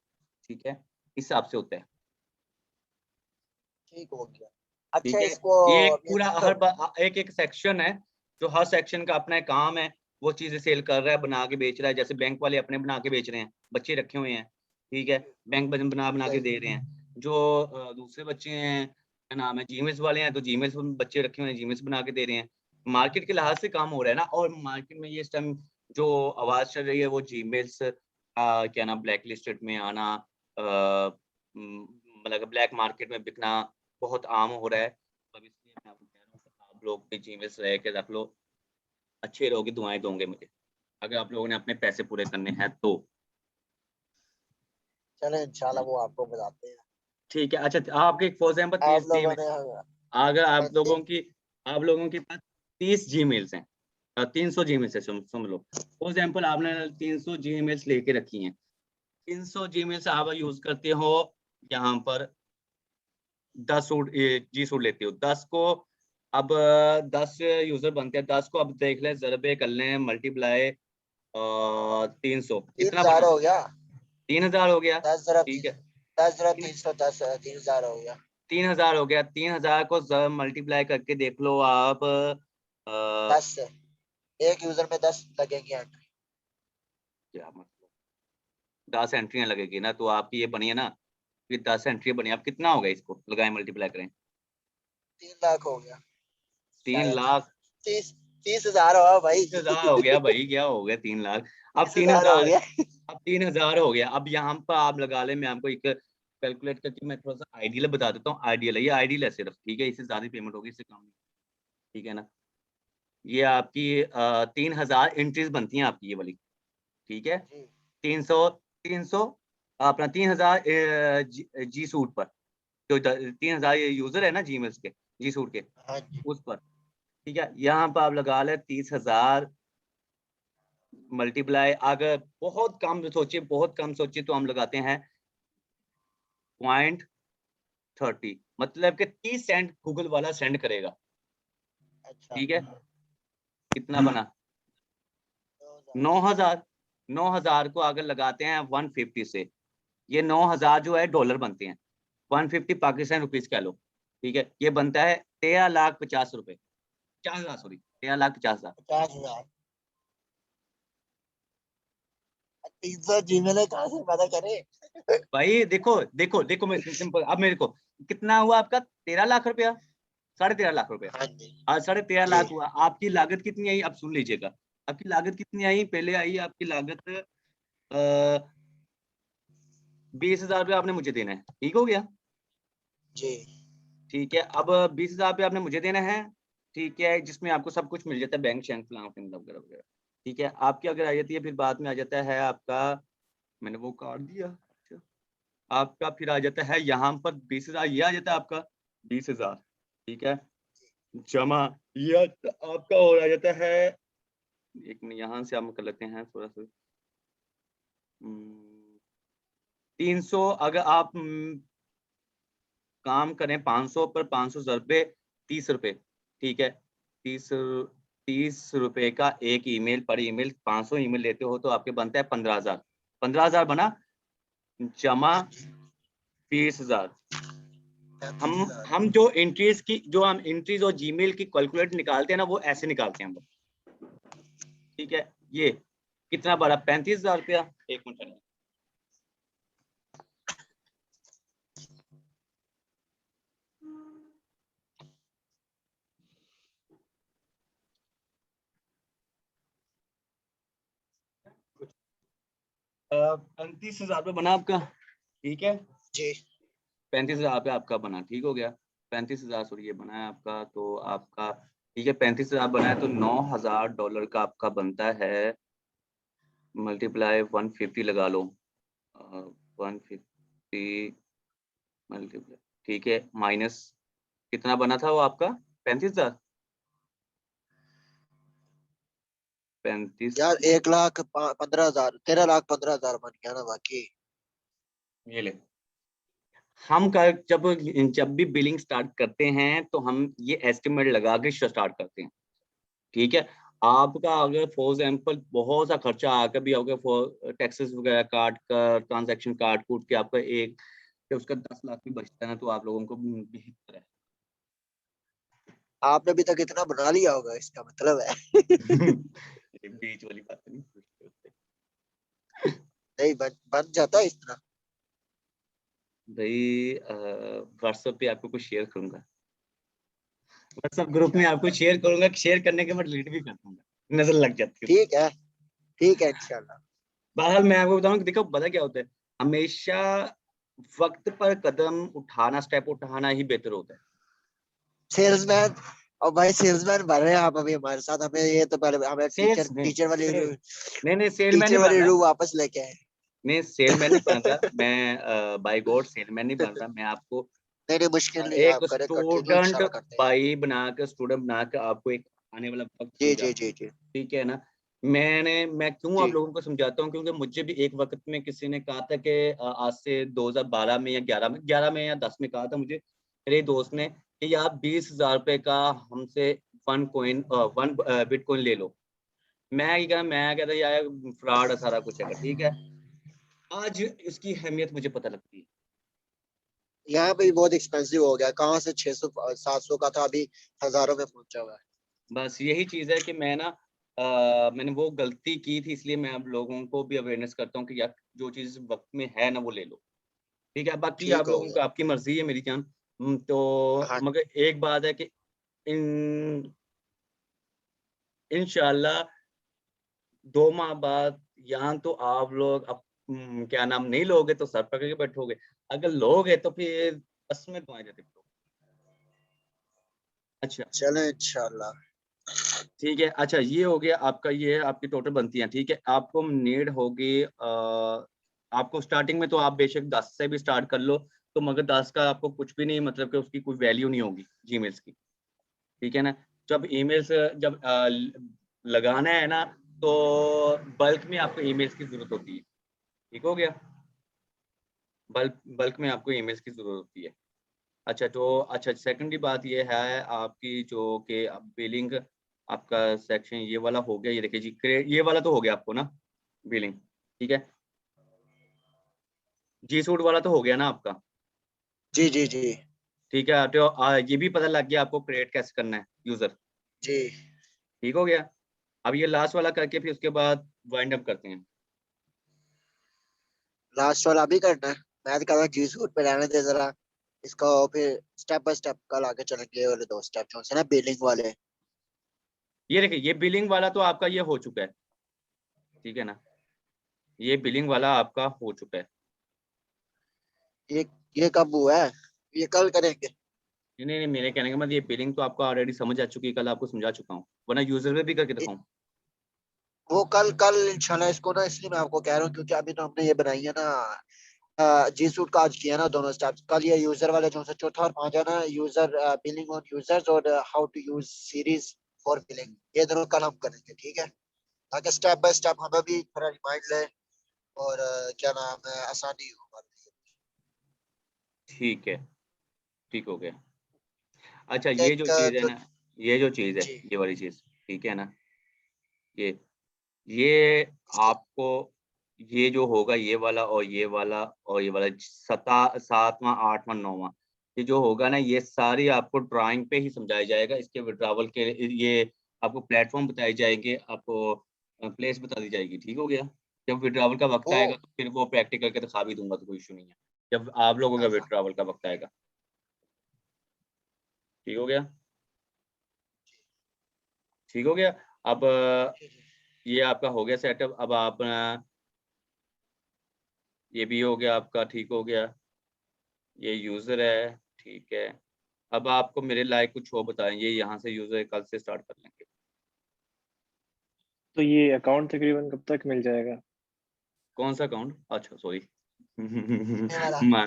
ठीक है, इस हिसाब से होता है, ठीक हो गया। ठीक अच्छा, है। इसको ये एक पूरा मीन्स तो एक एक सेक्शन है, जो हर सेक्शन का अपना काम है, वो चीजें सेल कर रहा है, बना के बेच रहा है। जैसे बैंक वाले अपने बना के बेच रहे हैं, बच्चे रखे हुए हैं, ठीक है, बैंक बना बना के सही। दे रहे हैं। जो दूसरे बच्चे हैं, क्या नाम है, जीमेल्स वाले हैं, तो जीमेल्स बच्चे रखे हुए हैं, जीमेल्स बना के दे रहे हैं। मार्केट के लिहाज से काम हो रहा है ना, और मार्केट में ये इस टाइम जो आवाज चल रही है वो जीमेल्स क्या नाम ब्लैक लिस्टेड में आना, मतलब ब्लैक मार्केट में बिकना बहुत आम हो रहा है। अब इसलिए मैं आपको कह रहा हूँ कि आप लोग भी जीमेल्स रह के रख लो, अच्छे रहोगे, दुआएं दोगे मुझे, अगर आप लोगों ने अपने पैसे पूरे करने हैं तो। चले इंशाल्लाह वो आपको बताते हैं। ठीक है, अच्छा आपके फॉर एग्जाम्पल आप 30 लोगों जीमेल, ने अगर हमें आप लोगों के पास 30 जीमेल्स हैं, 300 जीमेल्स है, समझ लो फॉर एग्जाम्पल आपने 300 जीमेल्स लेके रखी हैं, 300 जीमेल्स आप यूज करते हो, यहाँ पर 10 सूट जी सूट लेते हो, 10 को अब 10 यूजर बनते हैं, 10 को अब देख लें, जरबे कर लें, मल्टीप्लाई 300 तीन कितना हजार बना, हो गया। 3,000 हो गया, 10 ज़रा ठीक है, 310 3,000 हो गया। 3,000 हो गया, 3,000 को मल्टीप्लाई करके देख लो आप, 10 से एक यूजर में 10 लगेंगे एंट्री। क्या मतलब 10 एंट्रियां लगेगी ना, तो आपकी ये बनी है ना, ये 10 एंट्री बनी, आप कितना हो गया, इसको लगाए मल्टीप्लाई करें, 3 लाख हो गया 3 शायद। लाख 30,000 हुआ भाई। 30,000 हो गया भाई, क्या हो गया 3 लाख, अब 30,000 हो 3,000, गया। अब 3,000 हो गया। अब यहाँ पर आप लगा ले, मैं आपको एक कैलकुलेट करके मैं थोड़ा सा आइडियल बता देता हूँ, आइडियल है, ये आइडियल है सिर्फ, ठीक है, इससे ज्यादा पेमेंट होगी, इससे कम नहीं, ठीक है ना। ये आपकी 3,000 एंट्रीज बनती हैं आपकी ये वाली, ठीक है, जी 300 300 अपना 3,000 जी सूट पर, जो 3,000 यूजर है ना जीमेल्स के, जी सूट के, हाँ जी। उस पर, ठीक है, यहाँ पर आप लगा ले 30,000 मल्टीप्लाई, अगर बहुत कम सोचिए तो हम लगाते हैं 0.30, मतलब कि 30 सेंट गूगल वाला सेंड करेगा, अच्छा ठीक है, कितना बना 9,000। 9,000, 9,000 को अगर लगाते हैं 150 से, ये 9,000 जो है डॉलर बनते हैं, 150 पाकिस्तान रुपीज कह लो, ठीक है, ये बनता है 13,50,000 रुपए, 50,000 सॉरी, 13,50,000। 50,000। 300 जीमेल कहाँ से पता करे? भाई देखो देखो देखो, मैं सिंपल, अब मेरे को कितना हुआ आपका, 13 लाख रुपया, 13.5 लाख रुपया, हाँ जी। आज 13.5 लाख जी हुआ। आपकी लागत कितनी आई, अब सुन लीजिएगा, आपकी लागत कितनी आई, पहले आई आपकी लागत 20,000 रुपया आपने मुझे देना है, ठीक हो गया, जी ठीक है, अब 20,000 रुपया आपने मुझे देना है, ठीक है, जिसमें आपको सब कुछ मिल जाता है, बैंक शैंक फलाना फिंगला वगैरह वगैरह, ठीक है, आपकी अगर आ जाती है, फिर बाद में आ जाता है आपका, मैंने वो काट दिया, अच्छा, आपका फिर आ जाता है यहाँ पर 20,000, ये आ जाता है आपका 20,000, ठीक है, जमा, ये आपका और आ जाता है, एक मिनट यहाँ से हम कर लेते हैं थोड़ा सा, 300, अगर आप काम करें 500 पर 500 ज़रबे 30 रुपए, ठीक है, 30 रुपए का एक ईमेल पर ईमेल 500 ईमेल लेते हो तो आपके बनता है 15,000। 15,000 बना, जमा 20,000। हम जो एंट्रीज और जीमेल की कैलकुलेट निकालते हैं ना, वो ऐसे निकालते हैं हम लोग, ठीक है। ये कितना बड़ा 35,000 रुपया। एक मिनट, पैंतीस हजार रुपये बना आपका, ठीक है। जी 35,000 रुपये आपका बना, ठीक हो गया। 35,000 सॉरी ये बना है आपका, तो आपका ठीक है 35,000 बना है, तो $9,000 का आपका बनता है, मल्टीप्लाई 150 लगा लो, 150 मल्टीप्लाई, ठीक है, माइनस कितना बना था वो आपका 35,000, 35 यार 1,15,000 13,15,000 बन गया ना बाकी। ये ले। हम कर जब भी बिलिंग स्टार्ट करते हैं तो हम ये एस्टिमेट लगा के स्टार्ट करते हैं, ठीक है। आपका अगर फॉर एग्जाम्पल बहुत सा खर्चा आकर भी होगा, फॉर टैक्सेस वगैरह काट कर, ट्रांजैक्शन काट कूट के आपका एक तो उसका 10 लाख भी बचता है ना, तो आप लोगों को बेहतर है। आपने अभी तक इतना बना लिया होगा, इसका मतलब है। ये बीच वाली बात नहीं। नहीं बन जाता है इतना। भाई व्हाट्सएप पे आपको कुछ शेयर करूंगा, व्हाट्सएप ग्रुप में आपको शेयर करूंगा, शेयर करने के बाद डिलीट भी कर दूंगा, नजर लग जाती है। ठीक है इंशाल्लाह। बहरहाल मैं आपको बताऊं कि देखो पता क्या होता है, हमेशा वक्त पर कदम उठाना, स्टेप उठाना ही बेहतर होता है। सेल्समैन, और भाई सेल्समैन बन रहे हैं आप अभी हमारे साथ। हमें ये तो पहले हमें सेल्स टीचर वाली नहीं सेलमैन टीचर नहीं वाली बनना, रू वापस लेके आए। नहीं सेलमैन नहीं बन रहा मैं, बाय गॉड सेलमैन नहीं बन रहा मैं। आपको नहीं मुश्किल नहीं है, एक आप करे कंटिन्यू स्टूडेंट इंशाल्लाह करते हैं। बाई बनाकर, स्टूडेंट बनाकर आपको एक आने वाला वक्त जी जी समझाता हूँ, जी जी ठीक है ना। मैं क्यों आप जी। लोगों को समझाता हूँ, क्योंकि मुझे भी एक वक्त में किसी ने कहा था कि आज से 2012 में या 11 में या 10 में कहा था मुझे मेरे दोस्त ने कि आप 20,000 रुपए का हमसे वन बिटकॉइन ले लो। मैं कहता यार फ्रॉड है सारा कुछ है, ठीक है। आज इसकी अहमियत मुझे पता लगती है। यहाँ पे भी बहुत एक्सपेंसिव हो गया, कहाँ से 600 700 का था अभी हजारों में पहुंचा हुआ है। बस यही चीज है कि मैंने वो गलती की थी, इसलिए मैं अब लोगों को भी अवेयरनेस करता हूँ कि यार जो चीज वक्त में है ना वो ले लो, ठीक है। बाकी ठीक आप हो लोगों को गया। आपकी मर्जी है मेरी जान। तो हाँ मगर एक बात है कि इन इंशाल्लाह 2 माह बाद यहाँ तो आप लोग अब क्या नाम नहीं लोगे तो सर पकड़ के बैठोगे, अगर लोगे तो फिर बस में तो आ जाते हो। अच्छा चले इंशाल्लाह। ठीक है, अच्छा ये हो गया आपका, ये आपकी टोटल बनती है, ठीक है। आपको नीड होगी आपको स्टार्टिंग में तो आप बेशक 10 से भी स्टार्ट कर लो, तो मगर 10 का आपको कुछ भी नहीं, मतलब कि उसकी कोई वैल्यू नहीं होगी जीमेल्स की, ठीक है ना। जब ईमेल्स जब लगाना है ना, तो बल्क में आपको ईमेल्स की जरूरत होती है, ठीक हो गया। बल्क में आपको ईमेल्स की जरूरत होती है। अच्छा तो अच्छा सेकेंडरी बात ये है आपकी जो कि बिलिंग आपका सेक्शन ये वाला हो गया, ये देखिए जी ये वाला तो हो गया आपको ना बिलिंग, ठीक है। जी सूट वाला तो हो गया ना आपका, जी जी जी ठीक है। तो ये भी पता लग गया आपको क्रिएट कैसे करना है यूजर, जी। ठीक हो गया। अब ये लास्ट वाला करके फिर उसके बाद वाइंड अप करते हैं। लास्ट वाला अभी करना है। मैं तो कह रहा जी सूट पे रहने दे जरा इसको, फिर स्टेप बाय स्टेप कल आगे चलेंगे। ये वाले 2 स्टेप जो है ना बिलिंग वाले। ये देखिए ये बिलिंग वाला तो आपका ये हो चुका है, ठीक है ना, ये बिलिंग वाला आपका हो चुका है। ये ये कब हुआ है? ये कल करेंगे। नहीं मेरे कहने का मतलब ये बिलिंग तो आपको ऑलरेडी समझ आ चुकी है, कल आपको समझा चुका हूँ, वरना यूजर में भी करके ये- दिखाऊं। वो कल कल इंशाल्लाह इसको ना, इसलिए मैं आपको कह रहा हूँ क्योंकि अभी तो हमने ये बनाई है ना, जी सूट का आज किया ना दोनों स्टेप्स। कल ये यूजर वाले जो से चौथा और पांचवा ना, यूजर बिलिंग ऑन यूजर्स और how to use series for billing, ये दोनों कल हम करेंगे, ठीक है। ताकि स्टेप बाय स्टेप हमें भी थोड़ा रिमाइंड ले और क्या नाम है आसानी हो हमारे लिए। ठीक है ठीक हो गया। अच्छा ये जो चीज़ है ना, ये जो चीज़ है, जी ये वाली चीज़, ठीक है ना? ये इसकी आपको ये जो होगा ये वाला और ये वाला और ये वाला 7वां, 8वां, 9वां ये जो होगा ना ये सारी आपको ड्राइंग पे ही समझाया जाएगा। इसके विड्रॉवल के ये आपको प्लेटफ़ॉर्म बताए जाएँगे, आपको प्लेस बता दी जाएगी, ठीक हो गया? जब विड्रॉवल का वक़्त वो आएगा तो फिर वो प्रैक्टिकल करके दिखा भी दूँगा तो कोई इश्यू नहीं है। जब आप लोगों का हाँ, हाँ, विड्रॉवल का वक़्त आएगा, ठीक हो गया? ठीक हो गया? अब जी, जी। ये आपका हो गया सेटअप, अब आप ये भी हो गया आपका, ठीक हो गया। ये यूज़र है, ठीक है। अब आपको मेरे लायक कुछ और बताएँ, ये यहाँ से यूज़र कल से स्टार्ट कर लेंगे। तो ये अकाउंट तकरीबन कब तक मिल जाएगा? कौन-सा अकाउंट? अच्छा सॉरी ये वाला मा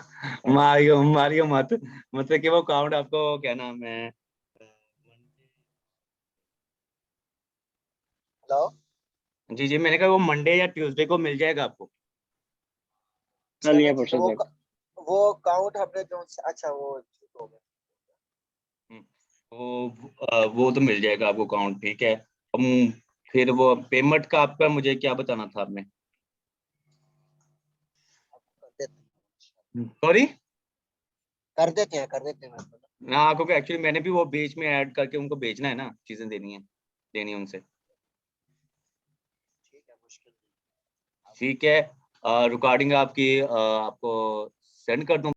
मारियो मारियो मत मतलब कि वो अकाउंट आपको क्या नाम है हेलो जी, जी, मैंने कहा वो मंडे या ट्यूसडे को मिल जाएगा आपको। कल या चलो ठीक है परसों तक। वो अकाउंट हमने जो अच्छा वो ठीक हो गया हुँ, वो तो मिल जाएगा आपको अकाउंट, ठीक है। फिर वो पेमेंट का आपका मुझे क्या बताना था आपने? कर देते सॉरी? कर देते हैं मैं हाँ, क्योंकि एक्चुअली मैंने भी वो बीच में ऐड करके उनको भेजना है ना, चीज़ें लेनी है उनसे। ठीक है मुश्किल नहीं ठीक है रिकॉर्डिंग आपकी आपको सेंड कर दूँ?